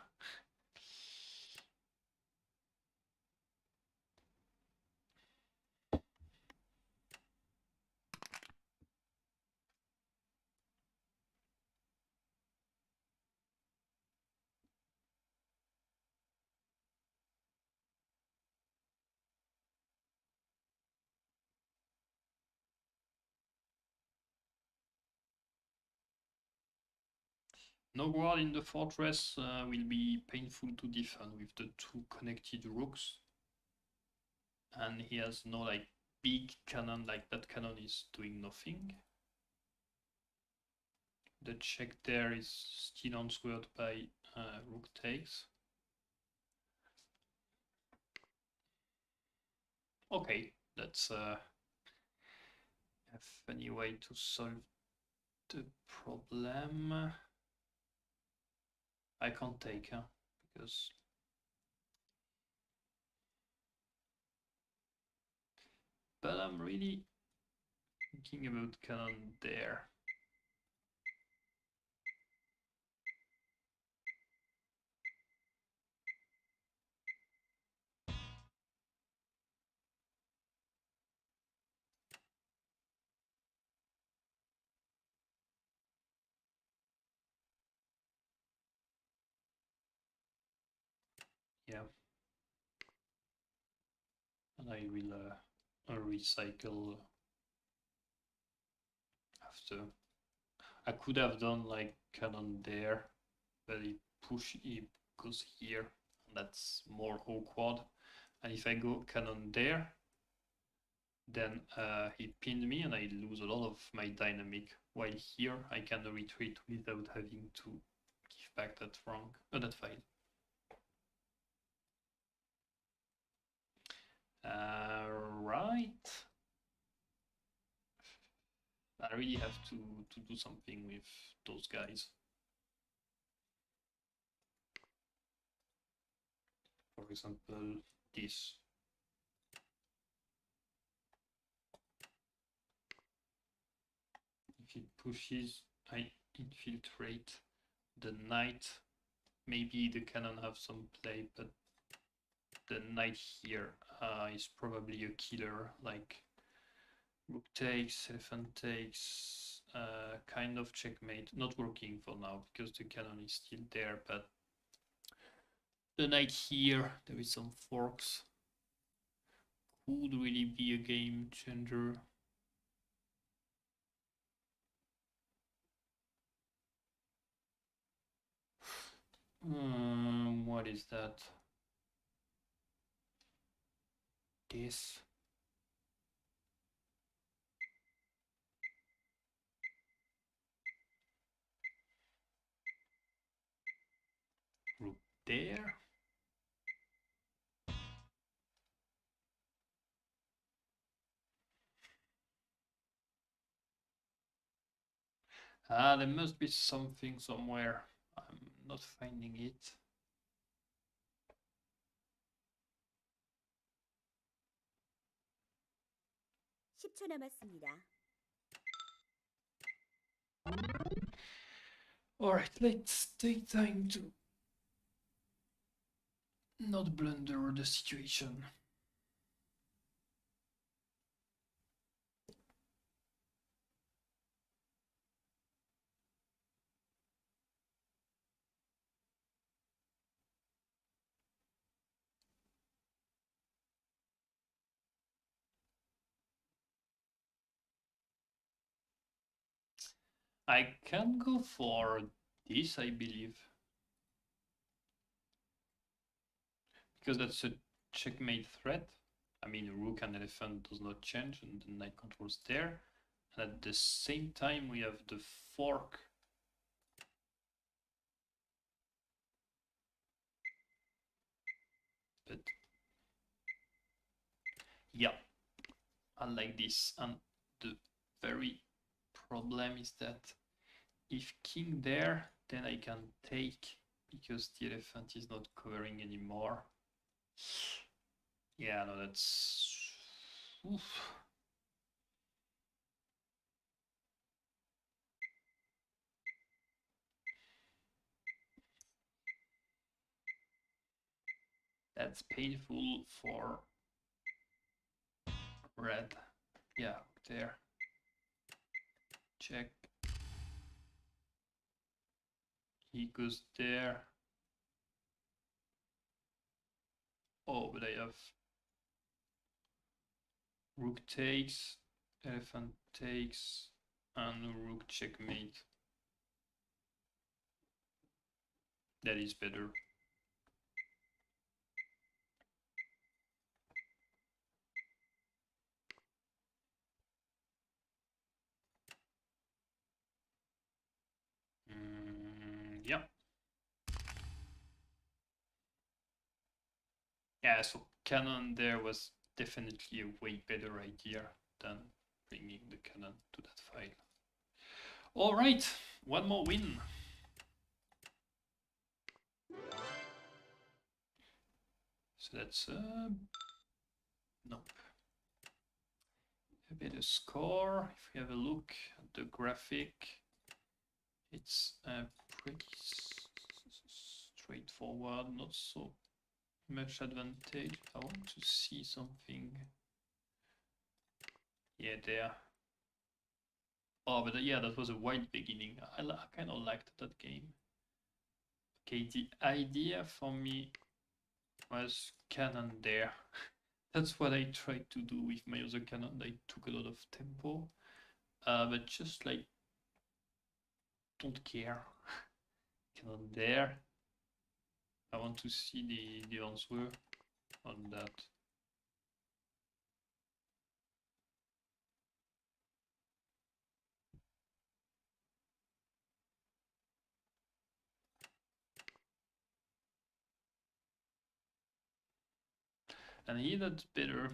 No guard in the fortress will be painful to defend with the two connected rooks. And he has no like big cannon, like that cannon is doing nothing. The check there is still answered by rook takes. Okay, that's have any way to solve the problem. I can't take, because but I'm really thinking about cannon there. Yeah, and I will recycle after. I could have done like cannon there, but he goes here, and that's more awkward. And if I go cannon there, then he pinned me and I lose a lot of my dynamic. While here I can retreat without having to give back that rank, that file. Right. I really have to do something with those guys. For example, this. If it pushes, I infiltrate the knight. Maybe the cannon have some play, but the knight here is probably a killer, like rook takes, elephant takes, kind of checkmate. Not working for now because the cannon is still there, but the knight here, there is some forks. Could really be a game changer. What is that? This. Rook there. Ah, there must be something somewhere. I'm not finding it. Alright, let's take time to not blunder the situation. I can go for this, I believe. Because that's a checkmate threat. I mean, rook and elephant does not change, and the knight controls there. And at the same time, we have the fork. But yeah, I like this. And the very problem is that if king there, then I can take because the elephant is not covering anymore. Yeah, no, that's... Oof. That's painful for red. Yeah, there. Check. He goes there. Oh, but I have rook takes, elephant takes, and rook checkmate. That is better. Yeah. Yeah, so cannon there was definitely a way better idea than bringing the cannon to that file. All right, one more win. So that's nope. A better score. If we have a look at the graphic, it's pretty straightforward, not so much advantage. I want to see something. Yeah, there. Oh, but yeah, that was a wild beginning. I kind of liked that game. Okay, the idea for me was cannon there. That's what I tried to do with my other cannon. I took a lot of tempo, but just like don't care. Cannon there. I want to see the answer on that. And here that's better.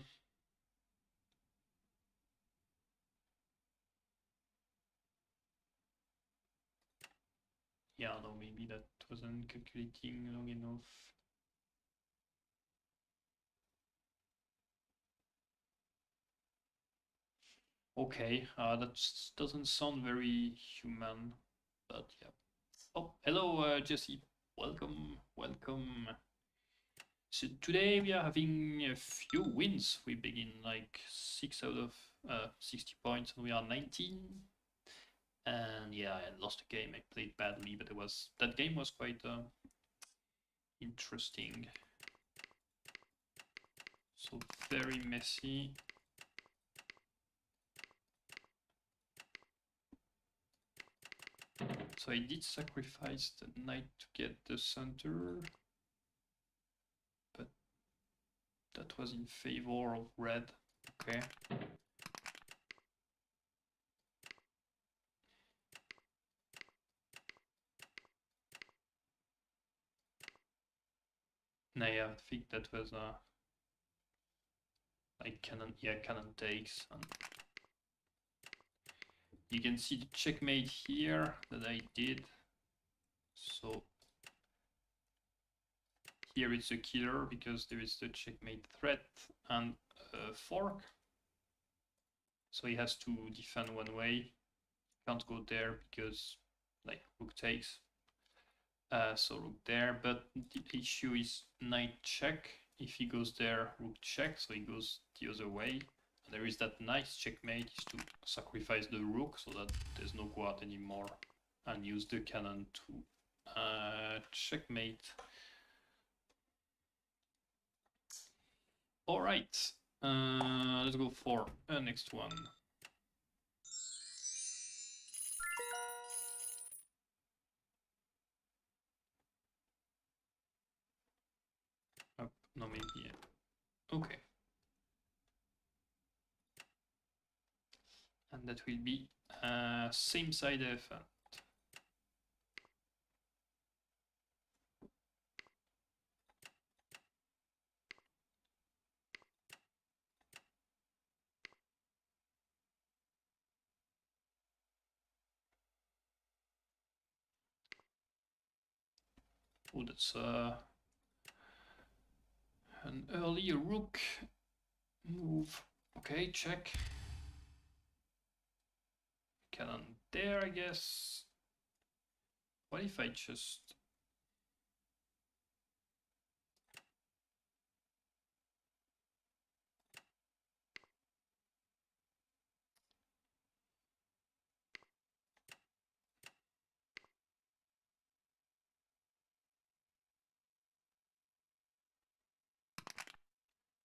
Yeah, no, maybe that wasn't calculating long enough. Okay, that doesn't sound very human, but yeah. Oh, hello, Jesse. Welcome, welcome. So today we are having a few wins. We begin like 6 out of 60 points, and we are 19. And yeah, I lost a game. I played badly, but that game was quite interesting. So very messy. So I did sacrifice the knight to get the center, but that was in favor of red. Okay. Now yeah, I think that was like cannon takes, and you can see the checkmate here that I did. So here it's a killer because there is the checkmate threat and a fork. So he has to defend one way. Can't go there because like rook takes. So rook there, but the issue is knight check. If he goes there, rook check, so he goes the other way. And there is that nice checkmate is to sacrifice the rook so that there's no guard anymore, and use the cannon to checkmate. All right, let's go for the next one. Up, no, maybe, yeah. Okay. And that will be same side elephant. Oh, that's an early rook move. Okay, check. Cannon there, I guess. What if I just...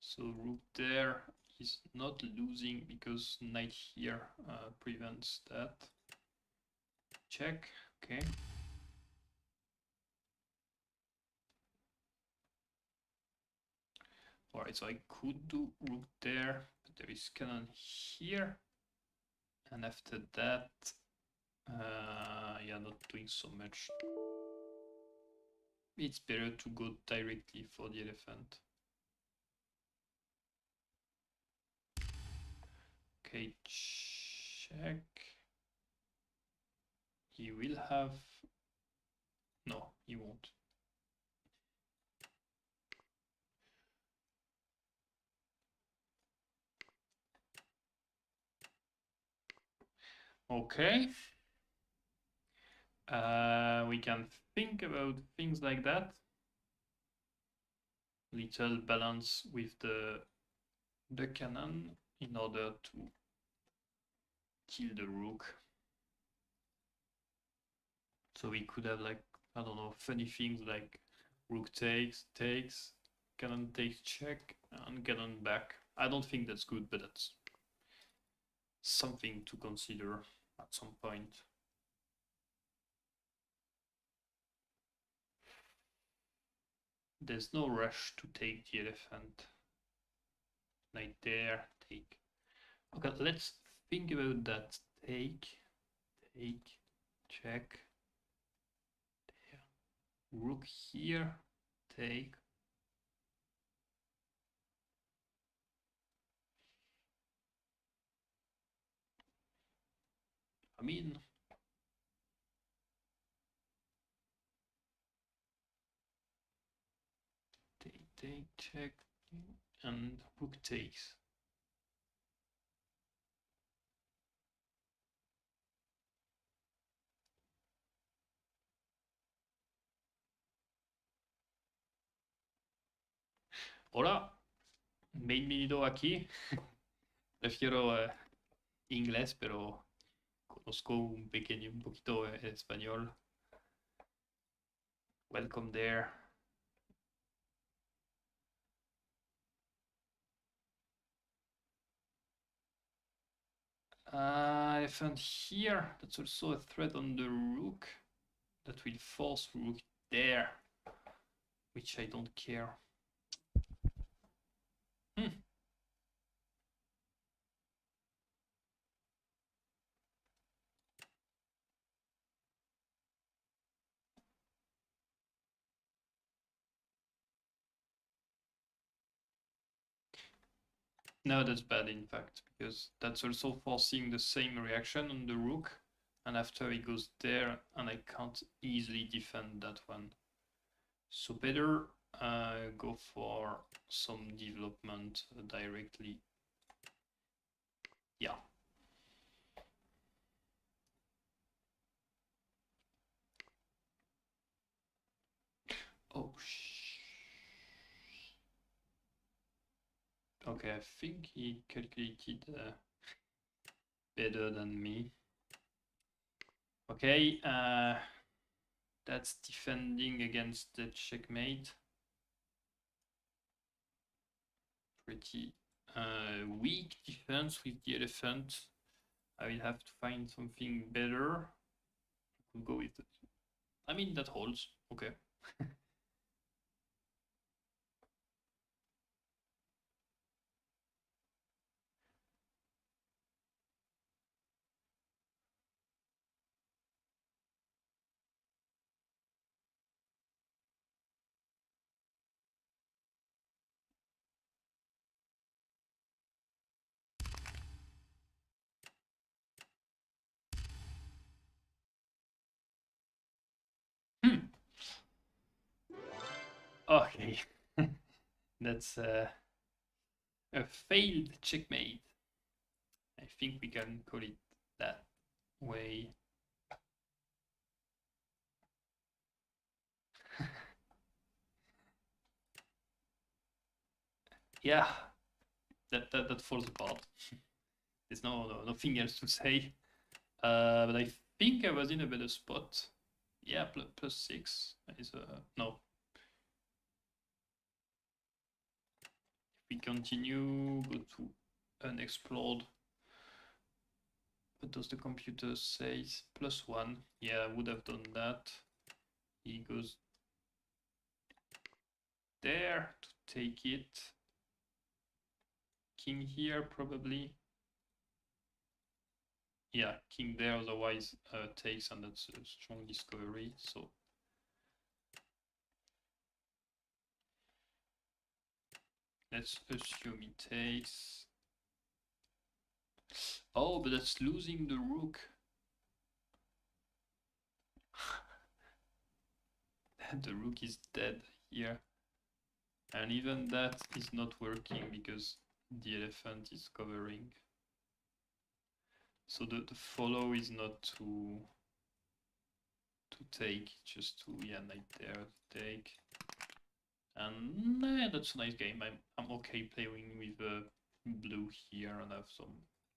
So rook there is not losing because knight here prevents that. Check, okay. Alright, so I could do rook there, but there is cannon here. And after that, yeah, not doing so much. It's better to go directly for the elephant. Okay, check. He will have... No, he won't. Okay. We can think about things like that. Little balance with the cannon in order to kill the rook. So we could have like, I don't know, funny things like rook takes, cannon takes check, and cannon back. I don't think that's good, but that's something to consider at some point. There's no rush to take the elephant. Knight there, take. Okay, let's think about that. Take, check. There. Rook here, take. I mean, take, check, and rook takes. Hola, bienvenido aquí. Prefiero inglés, pero conozco un poquito español. Welcome there. I found here, that's also a threat on the rook that will force rook there, which I don't care. No, that's bad in fact, because that's also forcing the same reaction on the rook, and after he goes there, and I can't easily defend that one. So better go for some development directly. Yeah. Oh, okay, I think he calculated better than me. Okay, that's defending against the checkmate. Pretty weak defense with the elephant. I will have to find something better. We'll go with it. I mean, that holds. Okay. Okay. That's a failed checkmate. I think we can call it that way. Yeah, that falls apart. There's nothing else to say. But I think I was in a better spot. Yeah, +6 is no. If we continue, go to unexplored. What does the computer say? +1. Yeah, I would have done that. He goes there to take it. King here, probably. Yeah, king there, otherwise takes, and that's a strong discovery. So let's assume he takes. Oh, but that's losing the rook. The rook is dead here. And even that is not working because the elephant is covering. So the follow is not to take, just to, yeah, knight there to take. And nah, that's a nice game. I'm okay playing with blue here and have some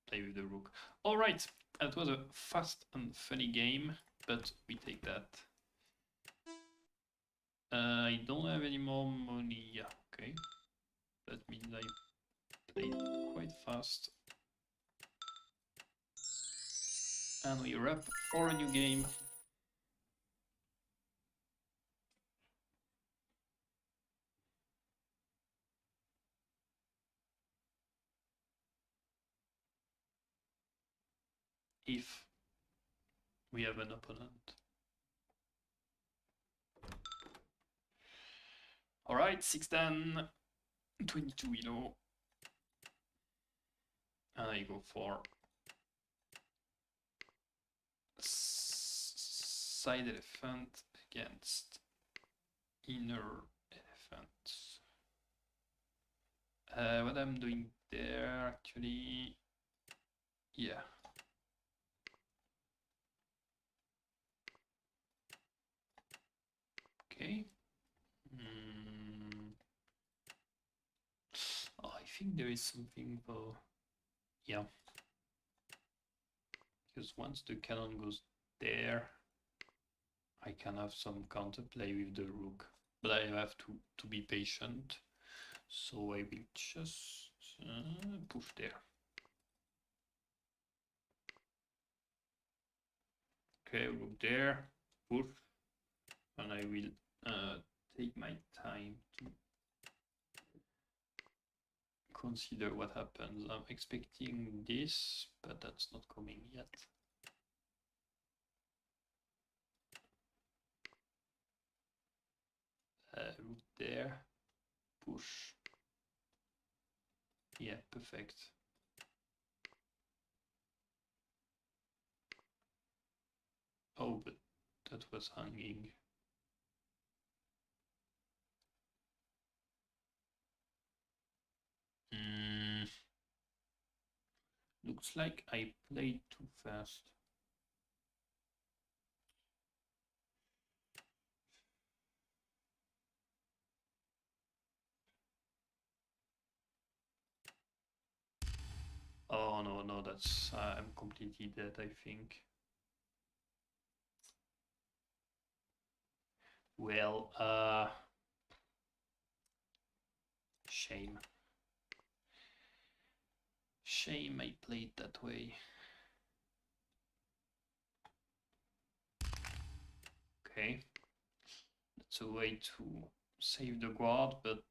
play with the rook. All right, that was a fast and funny game, but we take that. I don't have any more money. Yeah, okay. That means I played quite fast. And we're up for a new game. If we have an opponent. All right, 6-10, 22 elo. And I go for side elephant against inner elephant. What I'm doing there, actually, yeah. Okay. think there is something for... Yeah. Because once the cannon goes there, I can have some counterplay with the rook. But I have to be patient. So I will just push there. Okay, rook there, push. And I will take my time to consider what happens. I'm expecting this, but that's not coming yet. Rook there, push. Yeah, perfect. Oh, but that was hanging. Looks like I played too fast. Oh no, that's I'm completely dead, I think. Well, shame. Shame I played that way. Okay. That's a way to save the guard, but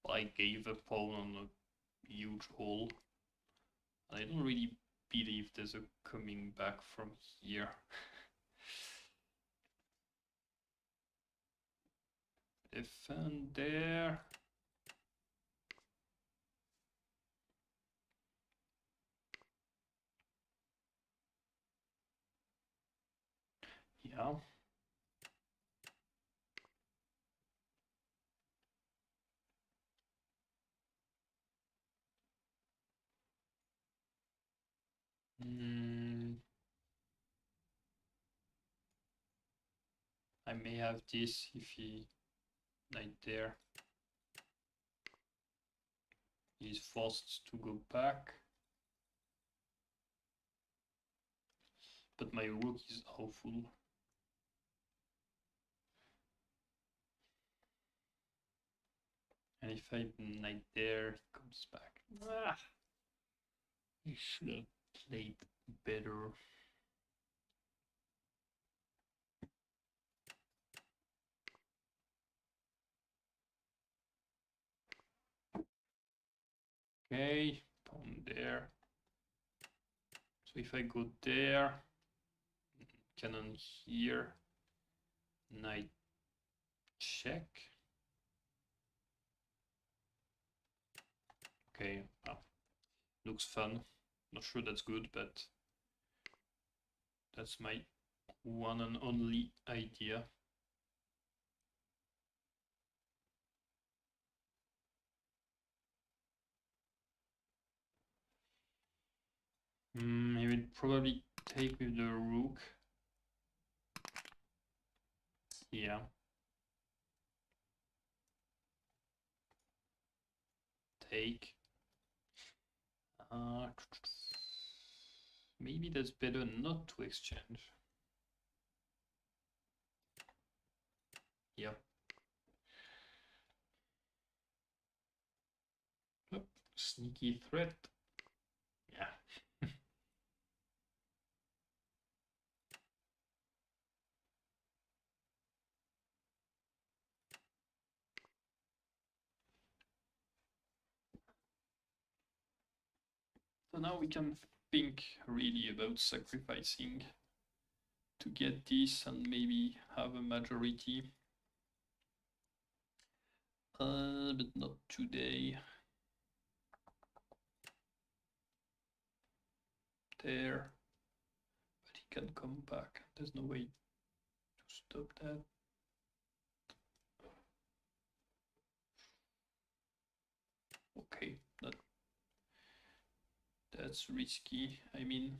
I gave a pawn on a huge hole. I don't really believe there's a coming back from here. Defend there. Yeah. I may have this if he knight there. He's forced to go back. But my rook is awful. And if I knight there, he comes back. Ah, he should have played better. Okay, pawn there. So if I go there, cannon here, knight check. Okay, looks fun. Not sure that's good, but that's my one and only idea. He will probably take with the rook. Yeah. Take. Maybe that's better not to exchange. Yep. Oh, sneaky threat. Yeah. So now we can think really about sacrificing to get this and maybe have a majority. But not today. There. But he can come back. There's no way to stop that. Okay, that's risky. I mean,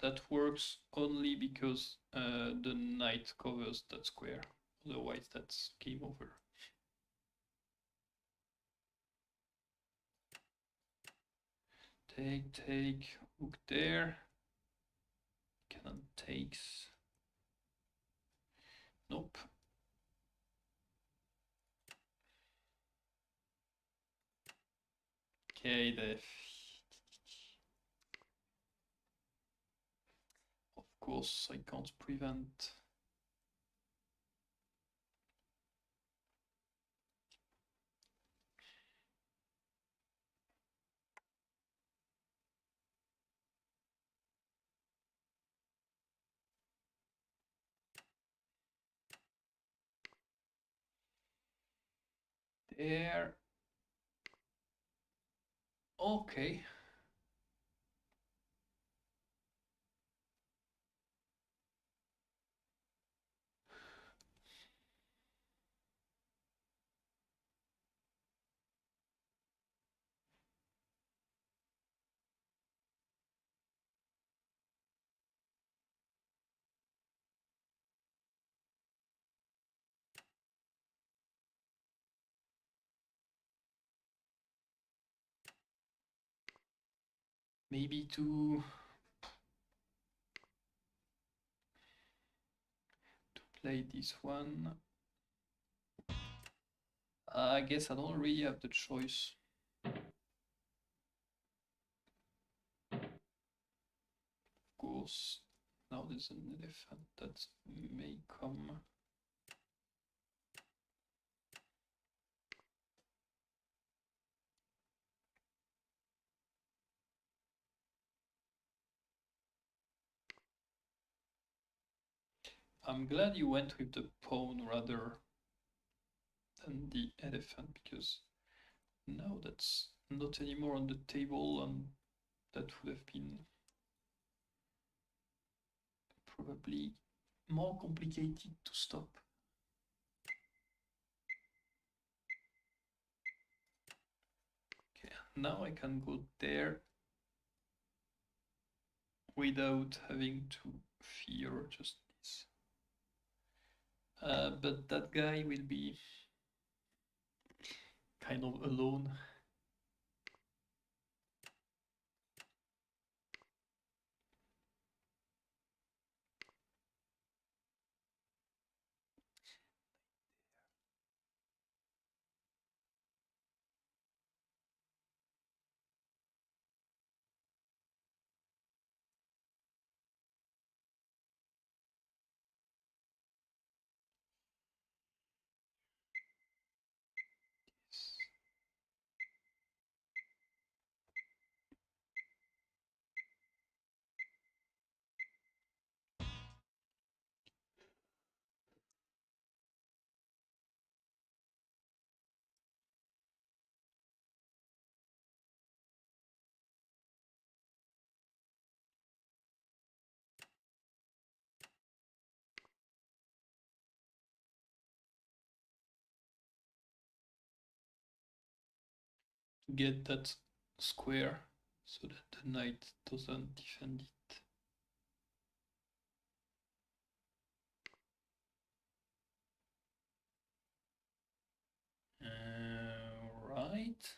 that works only because the knight covers that square. Otherwise, that's game over. Take, hook there. Cannon takes. Nope. Okay, of course I can't prevent. There. Okay. Maybe to play this one. I guess I don't really have the choice. Of course, now there's an elephant that may come. I'm glad you went with the pawn rather than the elephant, because now that's not anymore on the table, and that would have been probably more complicated to stop. Okay, now I can go there without having to fear just this. But that guy will be kind of alone. To get that square so that the knight doesn't defend it. Right.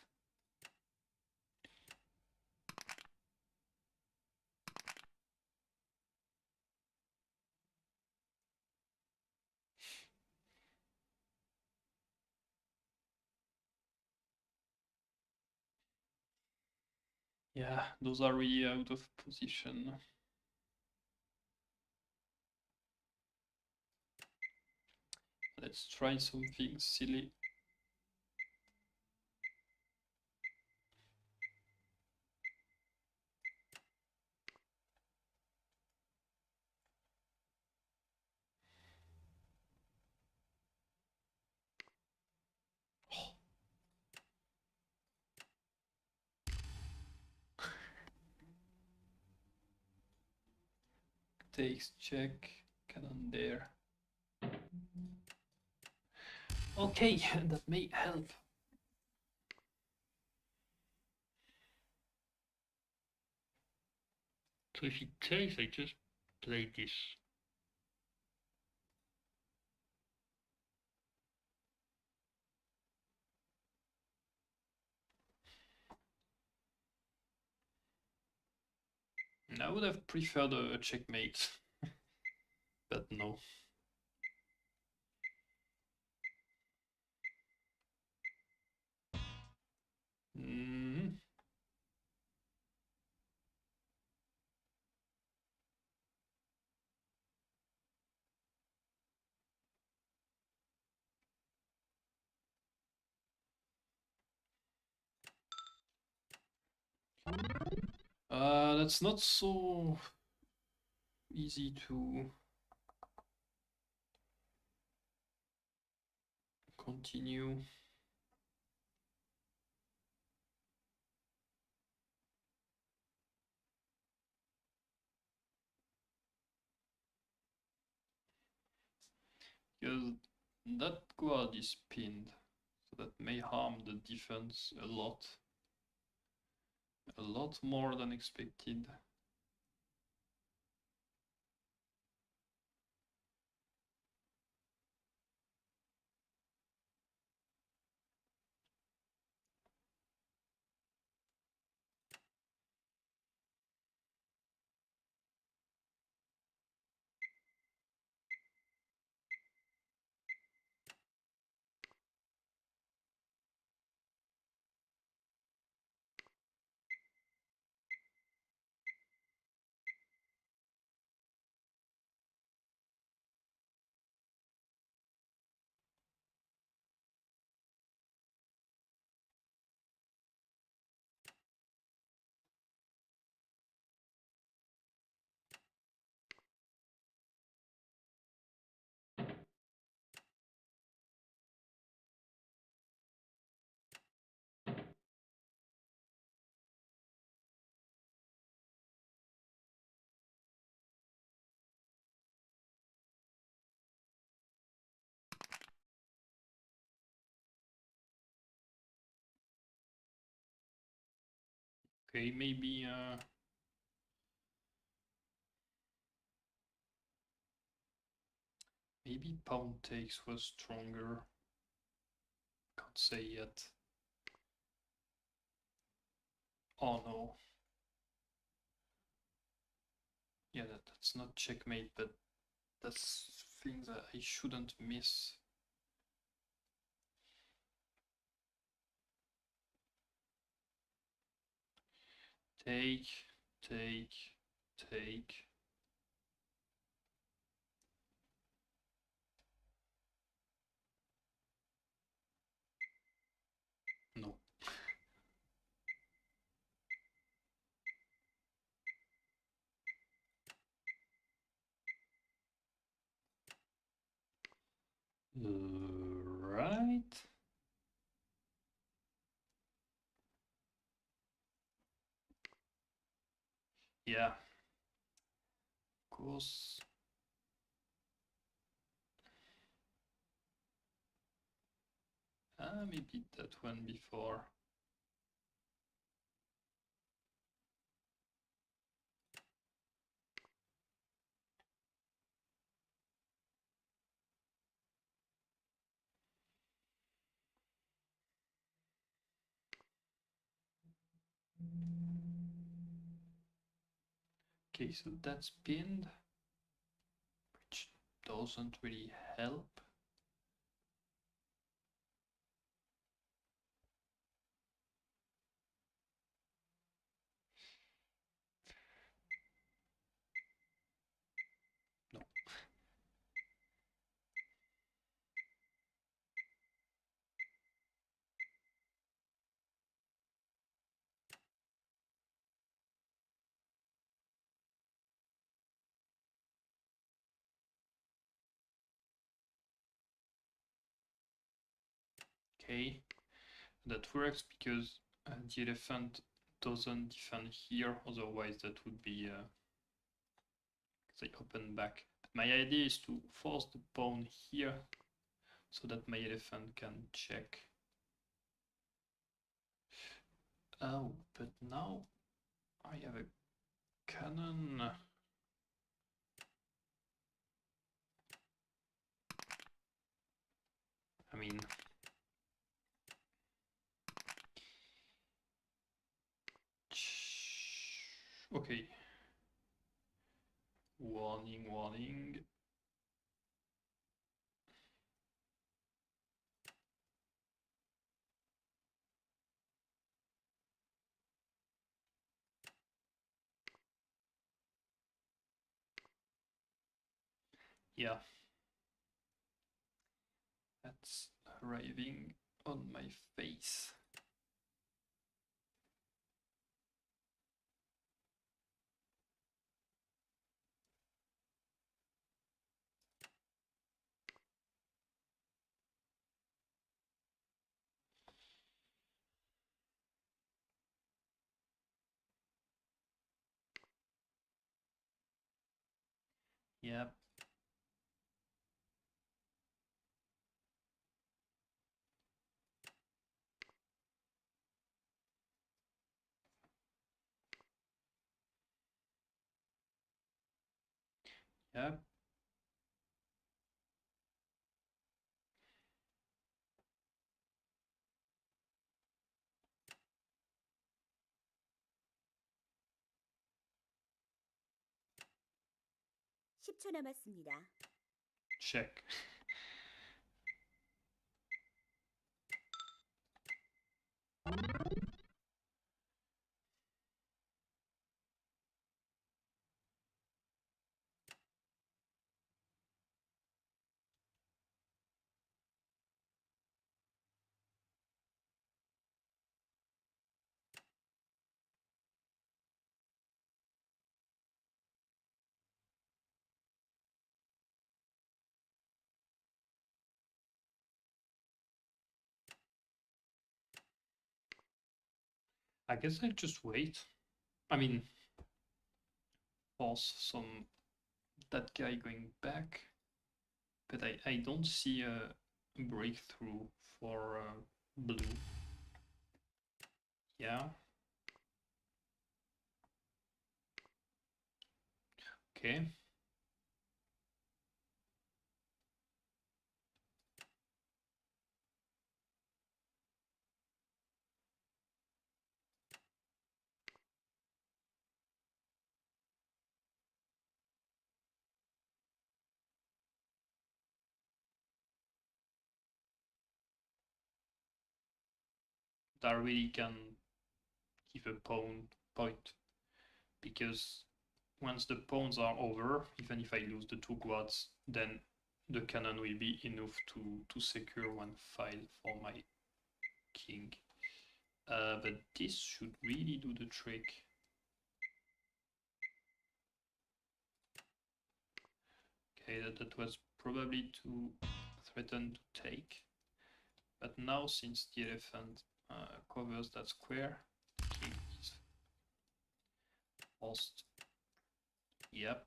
Yeah, those are really out of position. Let's try something silly. Takes check, cannon there. Okay, that may help. So if he takes, I just play this. And I would have preferred a checkmate, but no. Mm. That's not so easy to continue. Because that guard is pinned, so that may harm the defense a lot more than expected. Okay, maybe maybe pawn takes was stronger. Can't say yet. Oh no. Yeah, that's not checkmate, but that's things that I shouldn't miss. Take, take, take. No. Right. Yeah. Of course. Maybe that one before. Okay, so that's pinned, which doesn't really help. No. Okay, that works because the elephant doesn't defend here, otherwise that would be the open back. But my idea is to force the pawn here so that my elephant can check. Oh, but now I have a cannon. I mean, okay. Warning, warning. Yeah. That's arriving on my face. Yep. Yep. 남았습니다. Check. I guess I'll just wait. I mean, force some that guy going back, but I don't see a breakthrough for blue. Yeah. Okay. That really can give a point because once the pawns are over, even if I lose the 2 quads, then the cannon will be enough to secure 1 file for my king. But this should really do the trick. Okay, that was probably too threatened to take. But now, since the elephant covers that square, the king is forced. Yep,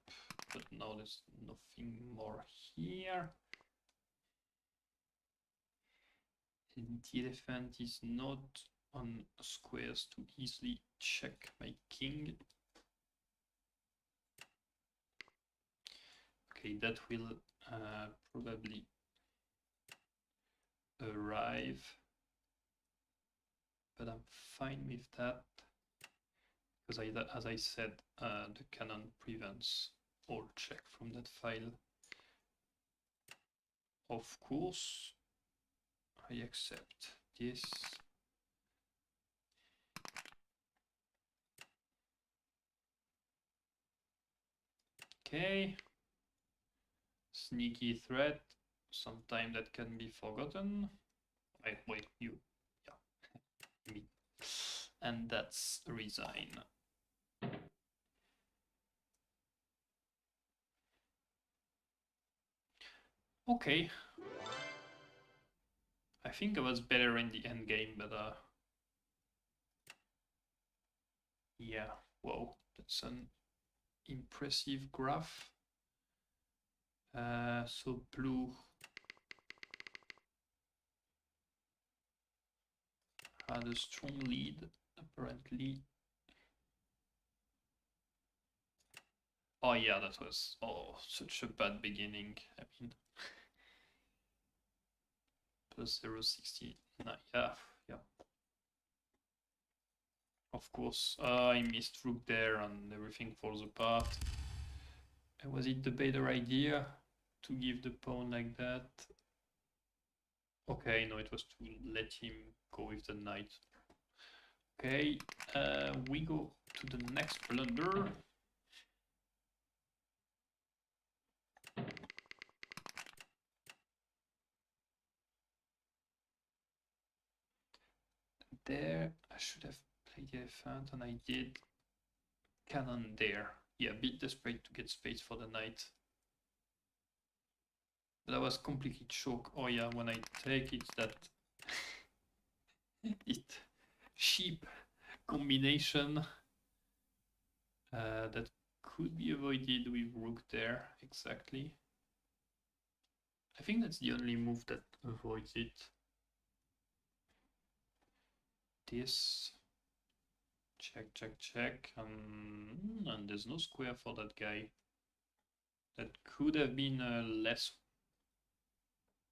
but now there's nothing more here. And the elephant is not on squares to easily check my king. Okay, that will probably arrive, but I'm fine with that because as I said, the cannon prevents all check from that file. Of course, I accept this. Okay. Sneaky threat. Sometime that can be forgotten. Wait, you. Yeah. Me. And that's resign. Okay. I think I was better in the end game, but yeah, whoa, that's an impressive graph. So blue had a strong lead, apparently. Oh yeah, that was such a bad beginning. I mean, plus 0.69. Yeah. Of course, I missed rook there and everything falls apart. And was it the better idea to give the pawn like that? Okay, no, it was to let him go with the knight. Okay, we go to the next blunder. There, I should have played the elephant, and I did. Cannon there. Yeah, a bit desperate to get space for the knight. But I was completely choked. Oh yeah, when I take it, that it cheap combination that could be avoided with rook there. Exactly. I think that's the only move that avoids it. This. Check, check, check. And there's no square for that guy. That could have been a less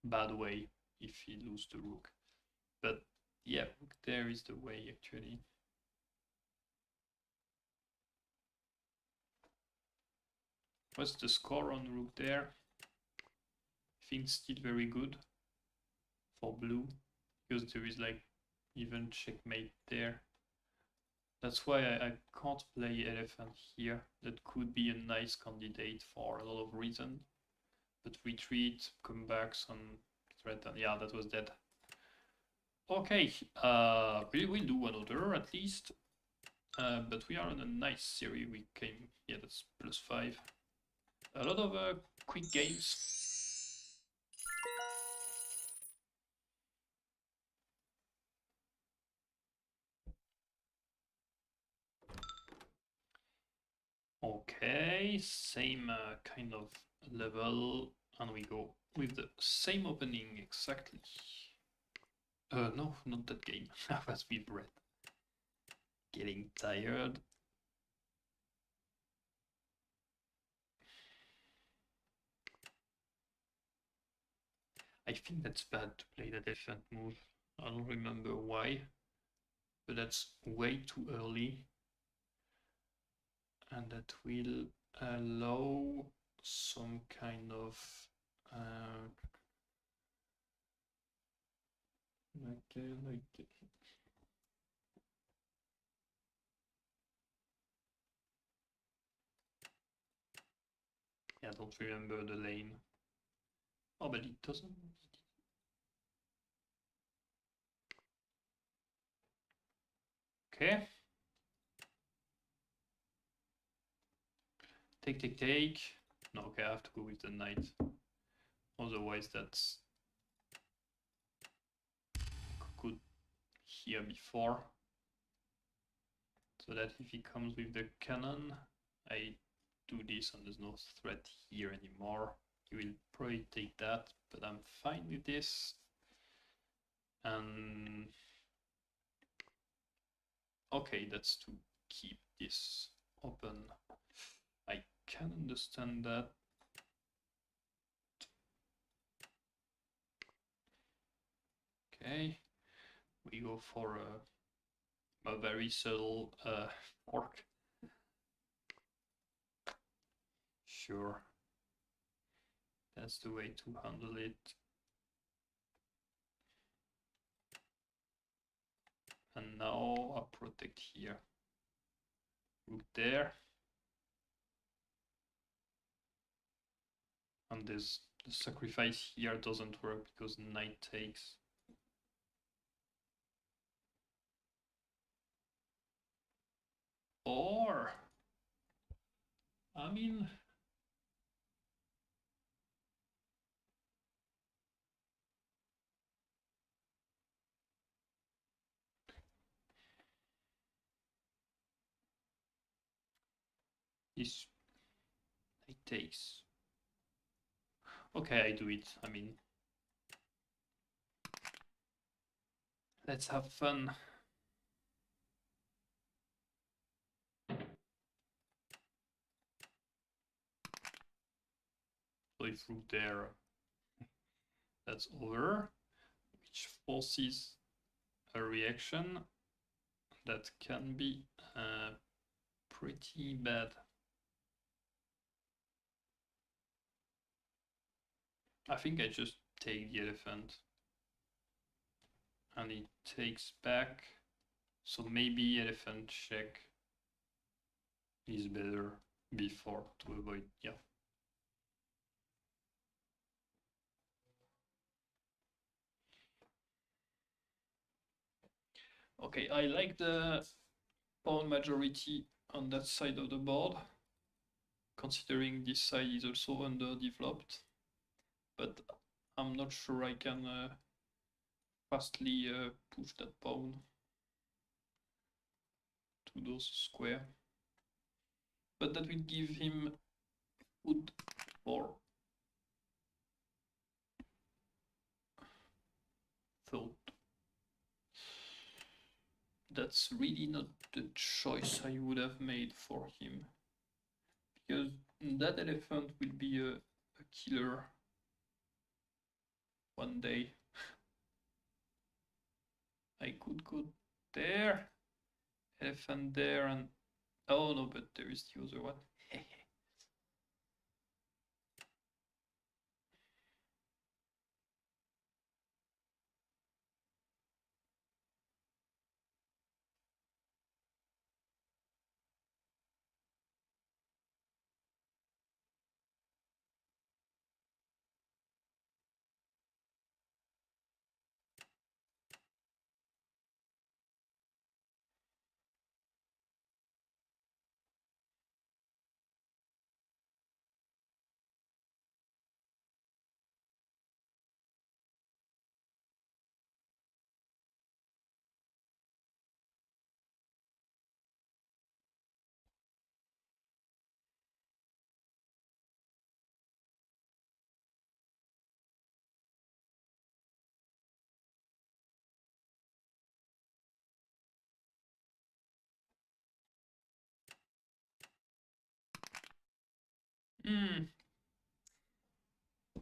bad way if he lose the rook. But yeah, rook there is the way actually. What's the score on rook there? I think still very good for blue, because there is like even checkmate there. That's why I can't play elephant here. That could be a nice candidate for a lot of reasons. But retreat, comebacks, and threat, and yeah, that was dead. Okay, we will do another at least. But we are on a nice series. We came, yeah, that's +5. A lot of quick games. Okay, same kind of level, and we go with the same opening exactly. No, not that game. I was with red. Getting tired. I think that's bad to play that elephant move. I don't remember why, but that's way too early. And that will allow some kind of like yeah, I don't remember the lane. Oh, but it doesn't. Okay. Take, take, take. No, okay, I have to go with the knight. Otherwise, that's good here before. So that if he comes with the cannon, I do this and there's no threat here anymore. He will probably take that, but I'm fine with this. And okay, that's to keep this open. I can understand that. Okay, we go for a very subtle fork. Sure, that's the way to handle it. And now I'll protect here. Rook there. And this the sacrifice here doesn't work because knight takes. Or, I mean, this knight takes. Okay, I do it. I mean, let's have fun. So if rook there, that's over, which forces a reaction that can be pretty bad. I think I just take the elephant. And he takes back. So maybe elephant check is better before to avoid, yeah. Okay, I like the pawn majority on that side of the board, considering this side is also underdeveloped. But I'm not sure I can fastly push that pawn to those square. But that will give him food for thought. That's really not the choice I would have made for him. Because that elephant will be a killer one day. I could go there, elephant there, and oh no, but there is the other one.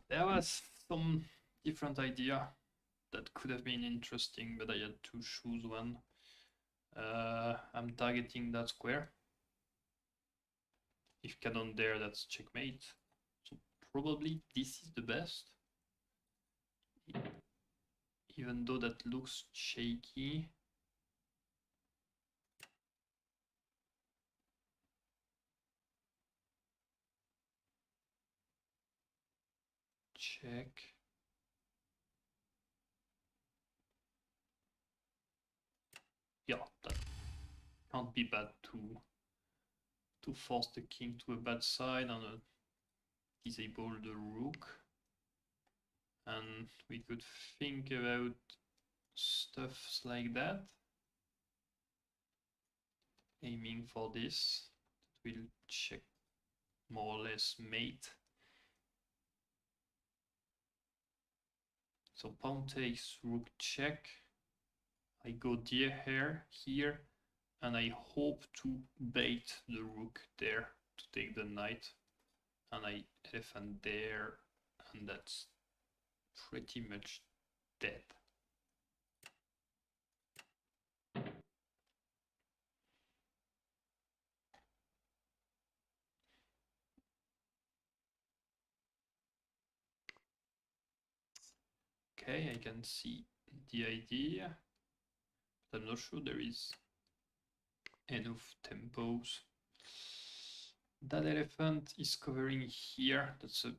There was some different idea that could have been interesting, but I had to choose one. I'm targeting that square. If cannon there, that's checkmate. So probably this is the best. Even though that looks shaky. Check. Yeah, that can't be bad to force the king to a bad side and disable the rook. And we could think about stuffs like that. Aiming for this. That will check more or less mate. So pawn takes, rook check. I go deer here, and I hope to bait the rook there to take the knight. And I elephant there, and that's pretty much dead. Okay, I can see the idea, but I'm not sure there is enough tempos. That elephant is covering here. That's a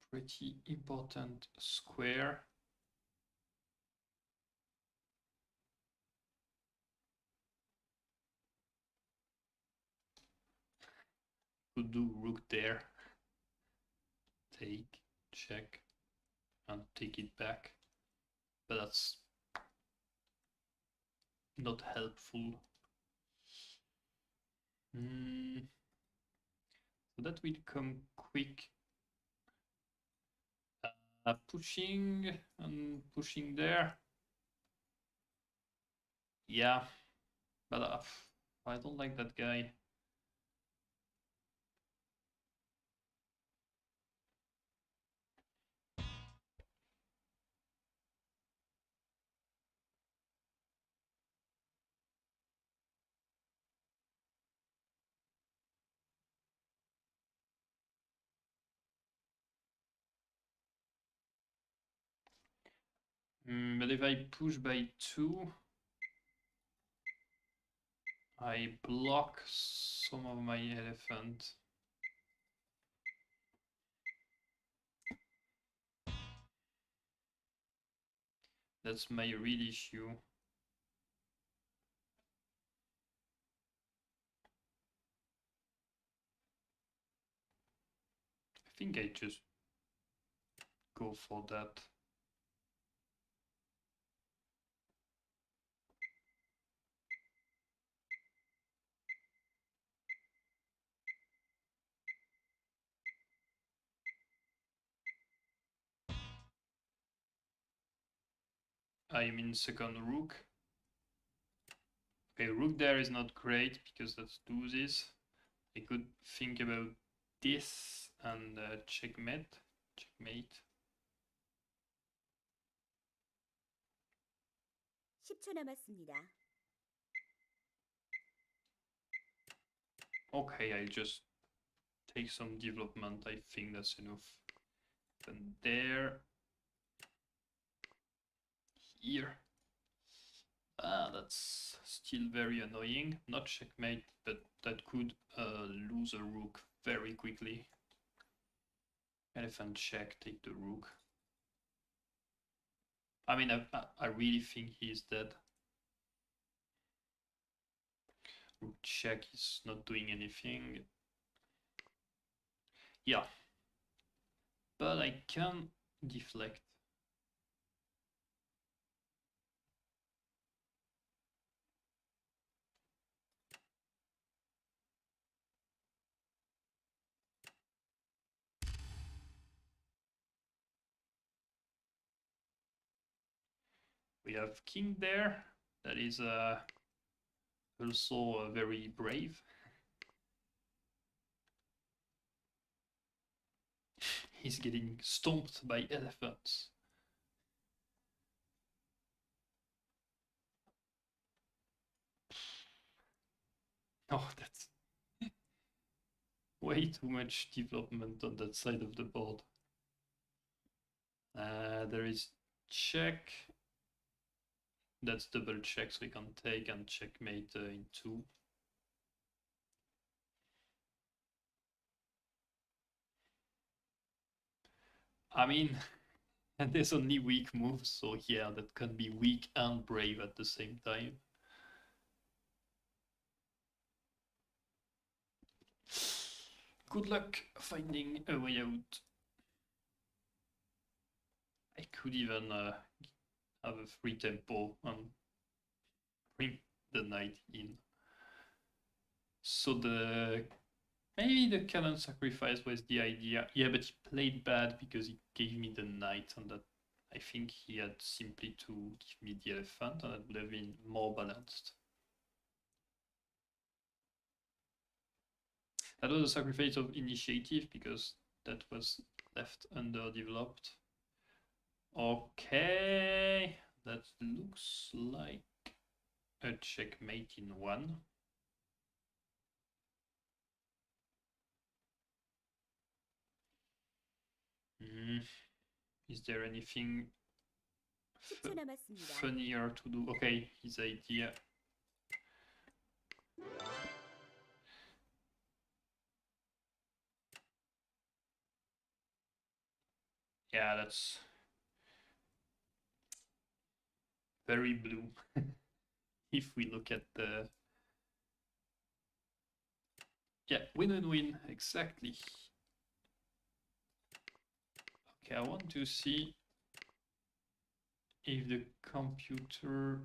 pretty important square. Could do rook there. Take, check, and take it back. But that's not helpful. So that will come quick. Pushing and pushing there. Yeah, but I don't like that guy. But if I push by 2, I block some of my elephant. That's my real issue. I think I just go for that. I mean second rook. Okay, rook there is not great because let's do this. I could think about this and checkmate. Checkmate. 10초 남았습니다. Okay, I'll just take some development. I think that's enough. Then there. Here. Ah, that's still very annoying. Not checkmate, but that could lose a rook very quickly. Elephant check, take the rook. I mean, I really think he's dead. Rook check is not doing anything. Yeah. But I can deflect. We have king there. That is also very brave. He's getting stomped by elephants. Oh, that's way too much development on that side of the board. There is check. That's double check, so we can take and checkmate in 2. I mean, and there's only weak moves, so yeah, that can be weak and brave at the same time. Good luck finding a way out. I could even have a free tempo and bring the knight in. So maybe the cannon sacrifice was the idea. Yeah, but he played bad because he gave me the knight, and that I think he had simply to give me the elephant, and that would have been more balanced. That was a sacrifice of initiative because that was left underdeveloped. Okay, that looks like a checkmate in 1. Is there anything 10초 남았습니다. funnier to do? Okay, his idea. Yeah, that's very blue. If we look at the... Yeah, win-win-win, exactly. Okay, I want to see if the computer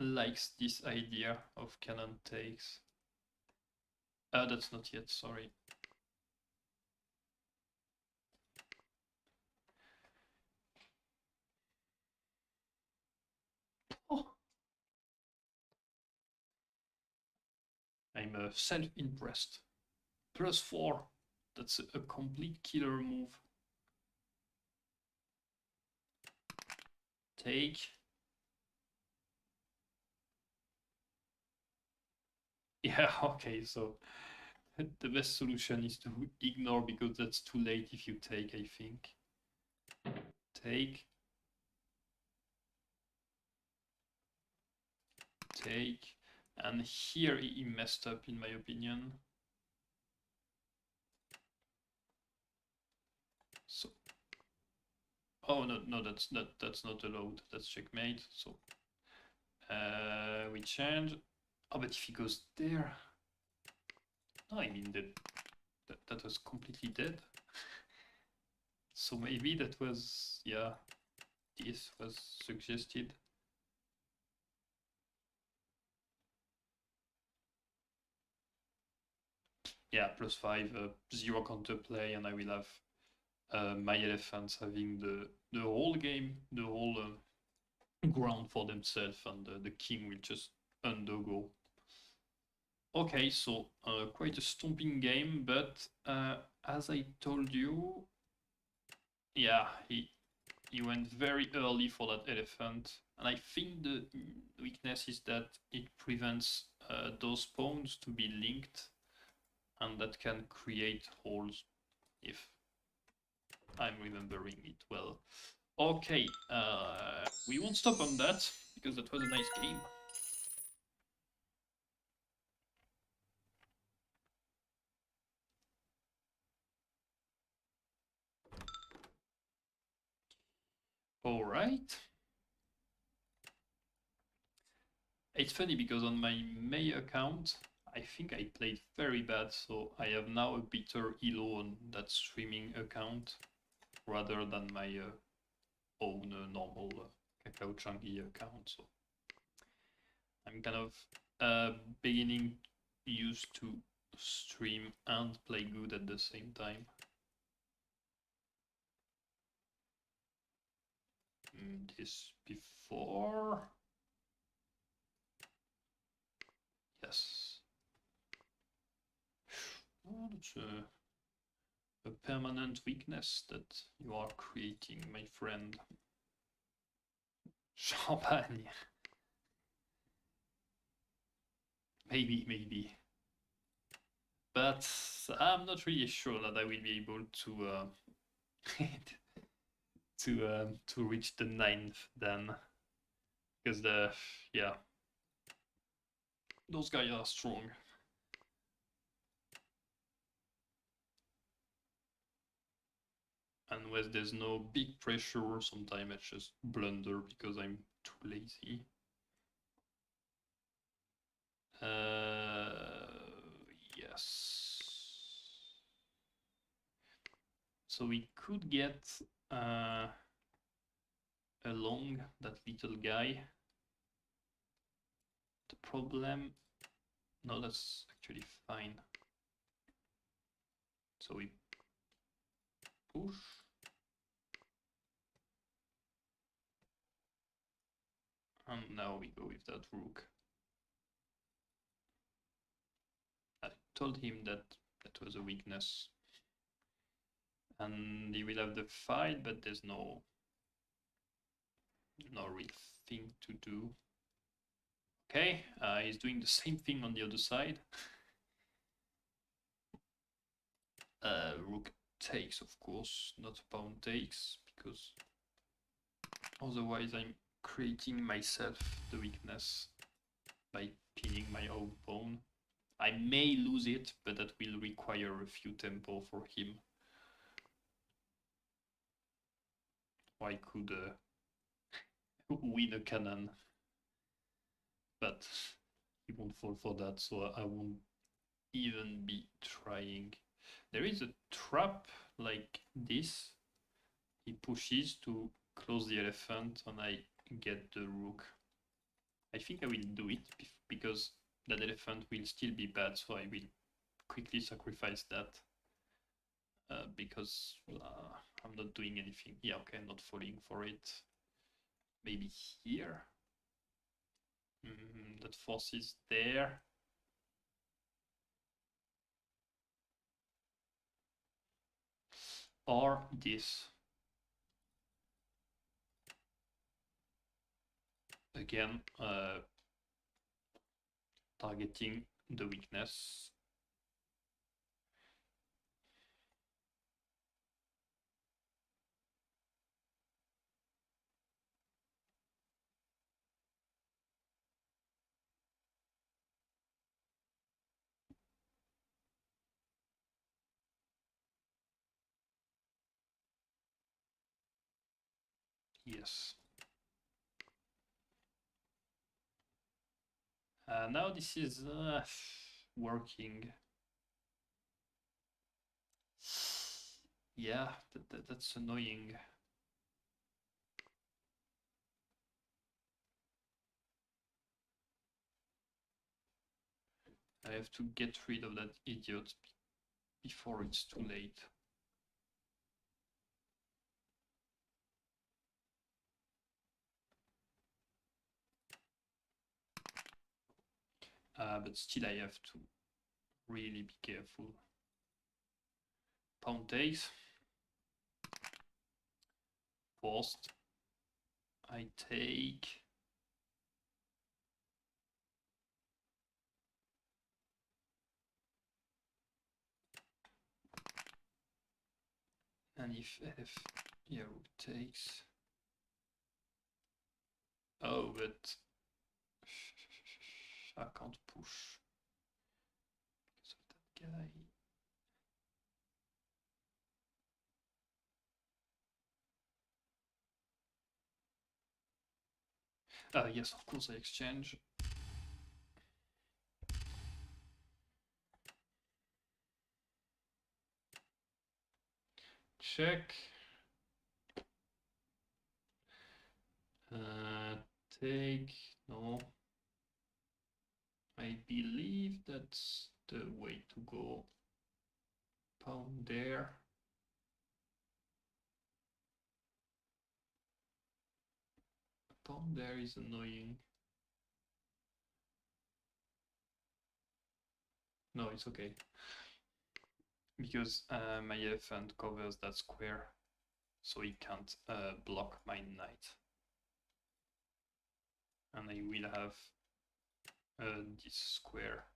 likes this idea of cannon takes. That's not yet, sorry. Oh. I'm self-impressed. +4. That's a complete killer move. Take. Yeah, okay, so the best solution is to ignore because that's too late if you take, I think. take, take, and here he messed up in my opinion. So, oh no, that's not allowed. That's checkmate. So we change. Oh, but if he goes there, no, I mean that was completely dead. So maybe that was, yeah, this was suggested. Yeah, +5, 0 counterplay, and I will have my elephants having the whole game, the whole ground for themselves, and the king will just undergo. Okay, so quite a stomping game, but as I told you, yeah, he went very early for that elephant, and I think the weakness is that it prevents those pawns to be linked, and that can create holes, if I'm remembering it well. Okay, we won't stop on that, because that was a nice game. All right. It's funny because on my May account, I think I played very bad, so I have now a bitter elo on that streaming account rather than my own normal Kakao Janggi account. So I'm kind of beginning used to stream and play good at the same time. This before. Yes. Oh, that's a permanent weakness that you are creating, my friend. Champagne. Maybe. But I'm not really sure that I will be able to to reach the 9th then, because those guys are strong. And when there's no big pressure, sometimes I just blunder because I'm too lazy. Yes. So we could get along that little guy. The problem, no, that's actually fine. So we push. And now we go with that rook. I told him that that was a weakness. And he will have the fight, but there's no real thing to do. Okay, he's doing the same thing on the other side. Rook takes, of course, not pawn takes, because otherwise I'm creating myself the weakness by pinning my own pawn. I may lose it, but that will require a few tempo for him. I could win a cannon, but he won't fall for that, so I won't even be trying. There is a trap like this. He pushes to close the elephant and I get the rook. I think I will do it because that elephant will still be bad, so I will quickly sacrifice that because I'm not doing anything. Yeah, okay, I'm not falling for it. Maybe here. That force is there. Or this. Again, targeting the weakness. Yes. Now this is working. Yeah, that's annoying. I have to get rid of that idiot before it's too late. But still I have to really be careful. Pound takes. Forced. I take. And if F, yeah, rook takes. Oh, but I can't push because of that guy. Yes, of course I exchange. Check. Take, no. I believe that's the way to go. Pound there. Pound there is annoying. No, it's okay. Because my elephant covers that square, so he can't block my knight. And I will have this square.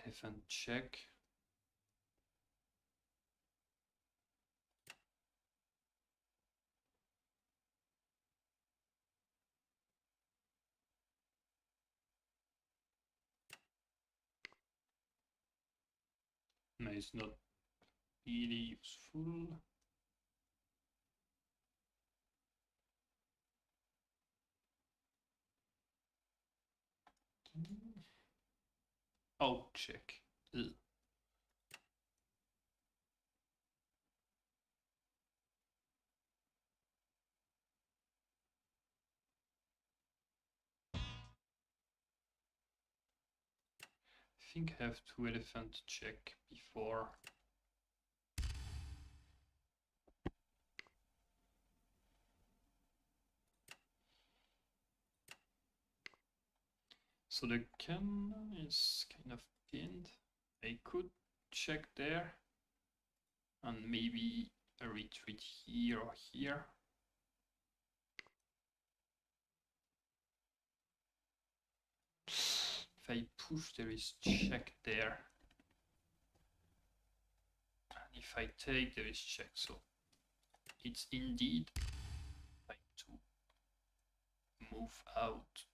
Elephant check. No, it's not really useful. Oh, check. Ugh. I think I have two elephant check before. So the cannon is kind of pinned. I could check there and maybe a retreat here or here. If I push, there is check there. And if I take, there is check. So it's indeed time to move out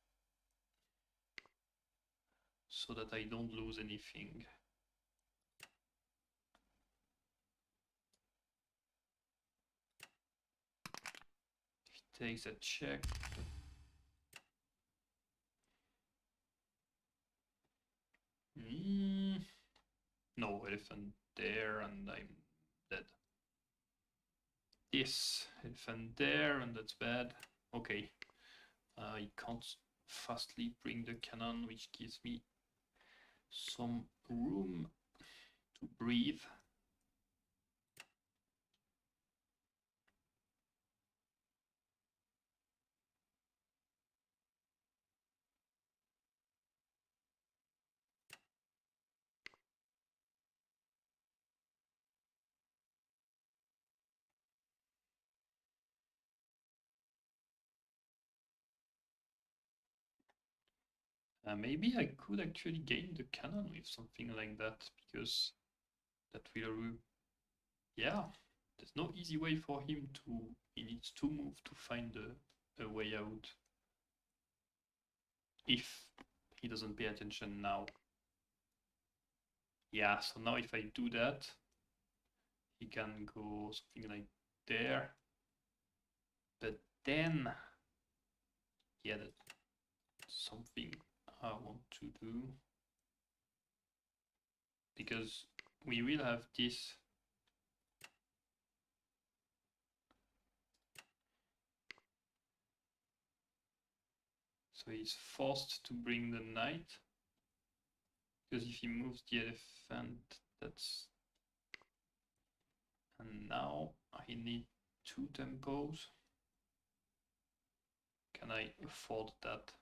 so that I don't lose anything. If it takes a check, no elephant there, and I'm dead. This elephant there, and that's bad. Okay, I can't fastly bring the cannon, which gives me some room to breathe. Maybe I could actually gain the cannon with something like that, because that will, yeah, there's no easy way for him to, he needs to move to find a way out. If he doesn't pay attention now. Yeah, so now if I do that, he can go something like there. But then, yeah, that's something I want to do. Because we will have this. So he's forced to bring the knight. Because if he moves the elephant, that's... And now I need 2 tempos. Can I afford that?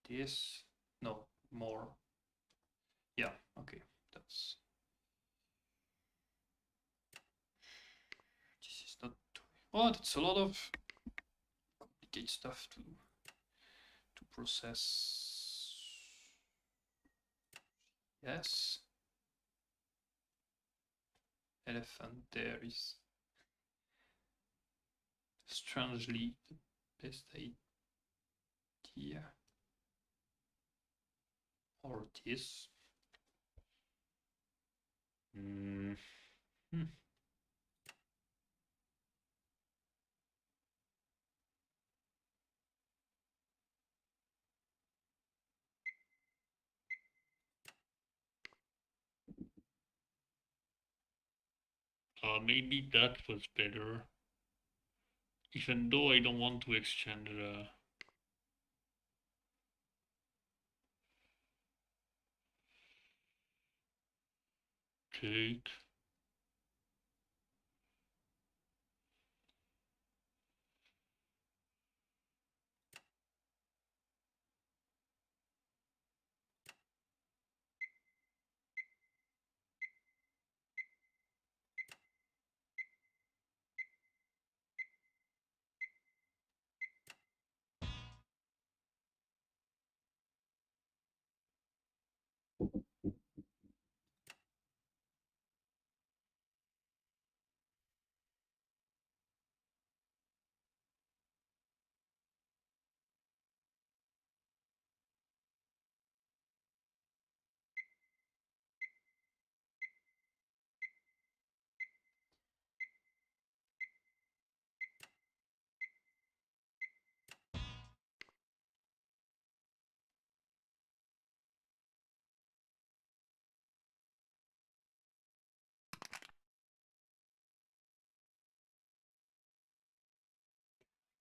This? No, more. Yeah, okay, that's... This is not... Oh, that's a lot of complicated stuff to process. Yes. Elephant there is strangely the best idea. Or this. Maybe that was better. Even though I don't want to exchange take.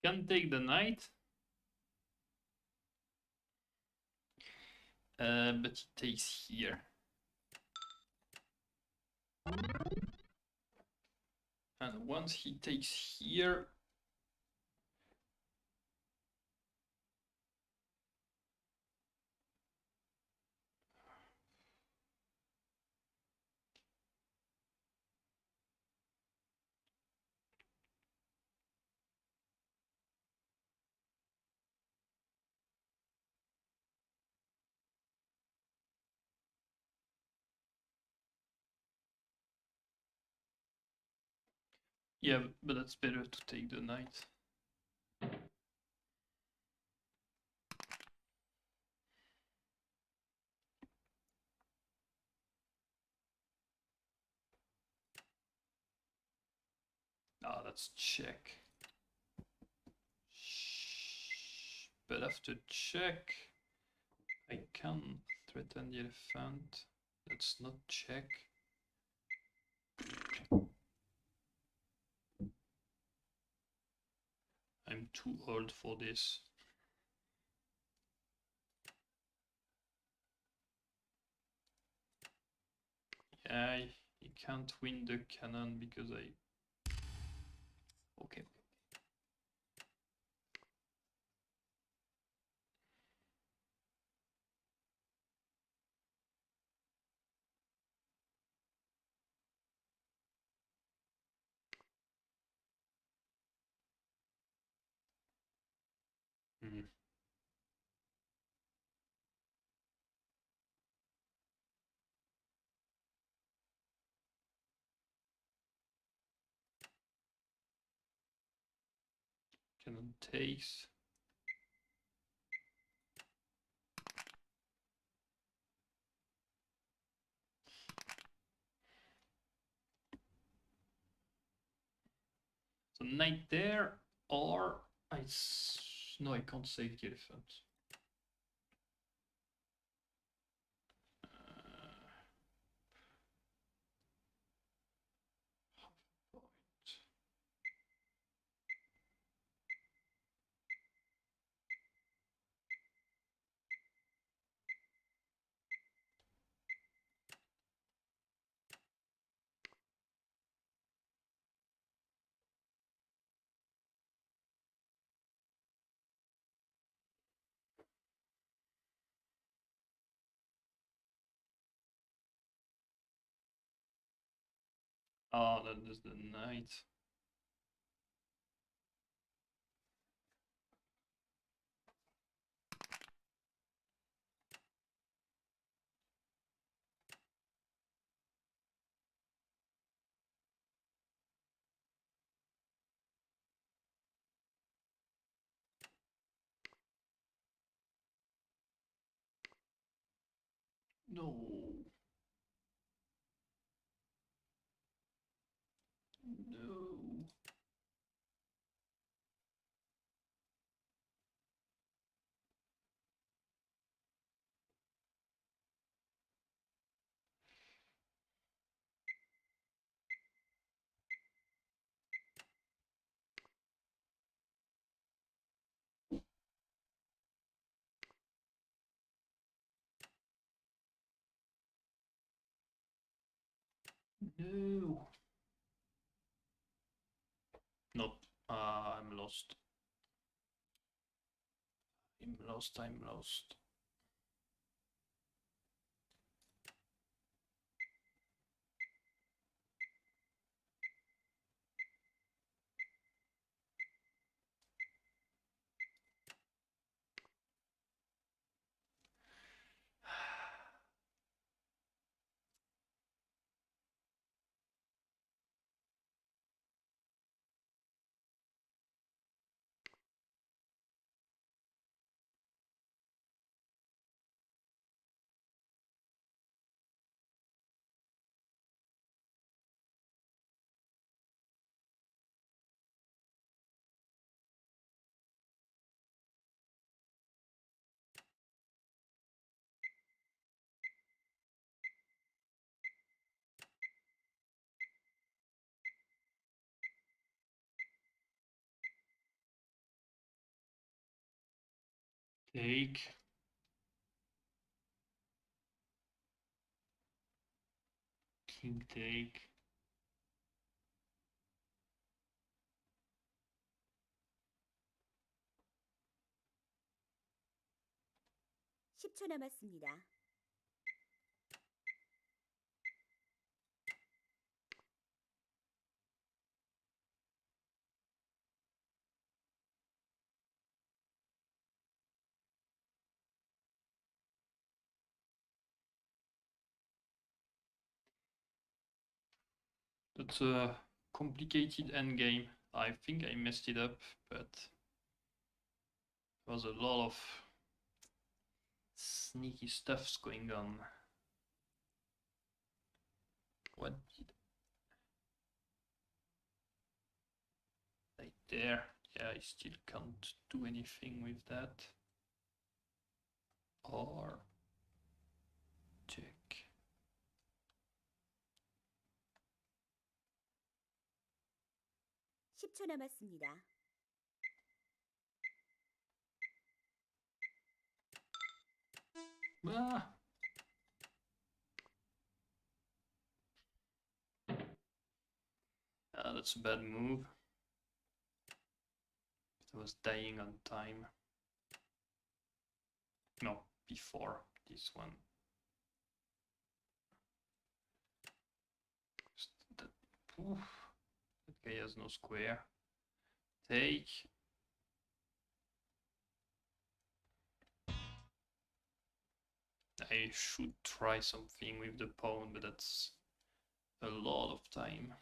Can take the knight. But he takes here. And once he takes here, yeah, but that's better to take the knight. Ah, that's check. But after check, I can threaten the elephant. That's not check. I'm too old for this. Yeah, he can't win the cannon because I... Okay. Mm. Cannon takes. So knight there, or no, I can't save the elephant. Half point. Oh, that is the knight. No. No. No. Nope. I'm lost. I'm lost. I'm lost. Take. King take. (10초) 남았습니다. That's a complicated endgame. I think I messed it up, but there was a lot of sneaky stuffs going on. What did right there? Yeah, I still can't do anything with that. Or check. (10초) 남았습니다. Ah. That's a bad move. I was dying on time. No, before this one. That, oof, that guy has no square. Take. I should try something with the pawn, but that's a lot of time.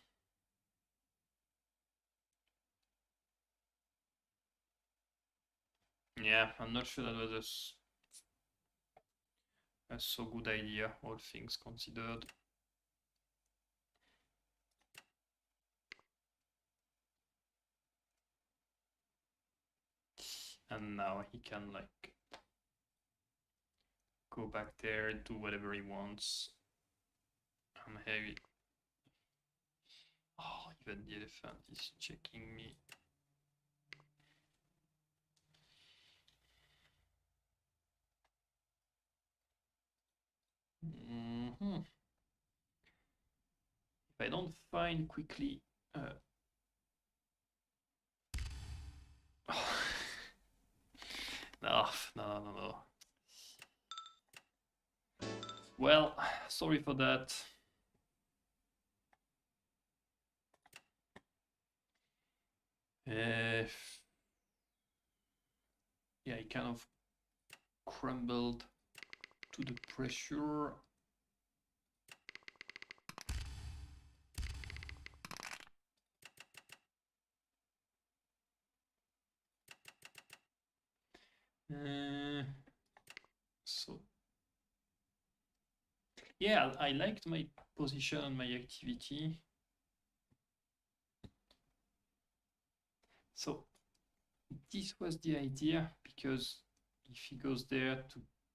Yeah, I'm not sure that was a so good idea, all things considered. And now he can like go back there, do whatever he wants. I'm heavy. Oh, even the elephant is checking me. If I don't find quickly... No. Well, sorry for that. Yeah, he kind of crumbled to the pressure. So yeah, I liked my position and my activity. So this was the idea, because if he goes there,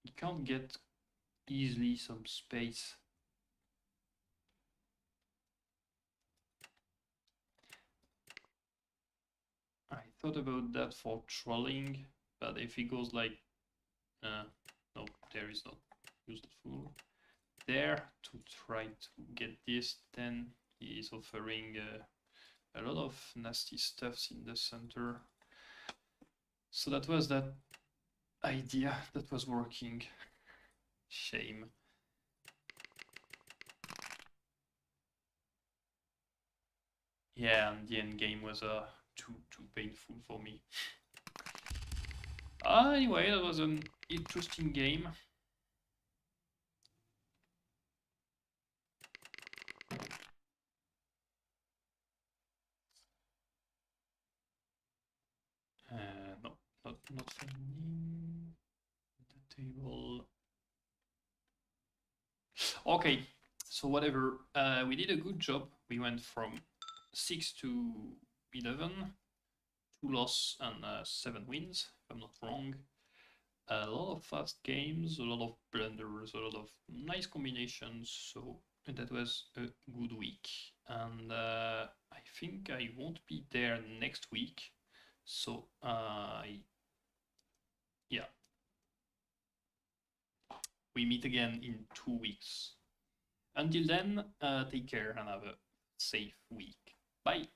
he can't get easily some space. I thought about that for trolling, but if he goes like, no, there is not useful there to try to get this, then he is offering a lot of nasty stuffs in the center. So that was that idea that was working. Shame. Yeah, and the end game was too painful for me. Anyway, that was an interesting game. No, not finding the table. Okay, so whatever. We did a good job. We went from 6 to 11, 2 losses and 7 wins, if I'm not wrong. A lot of fast games, a lot of blunders, a lot of nice combinations. So that was a good week. And I think I won't be there next week. So yeah, we meet again in 2 weeks. Until then, take care and have a safe week. Bye.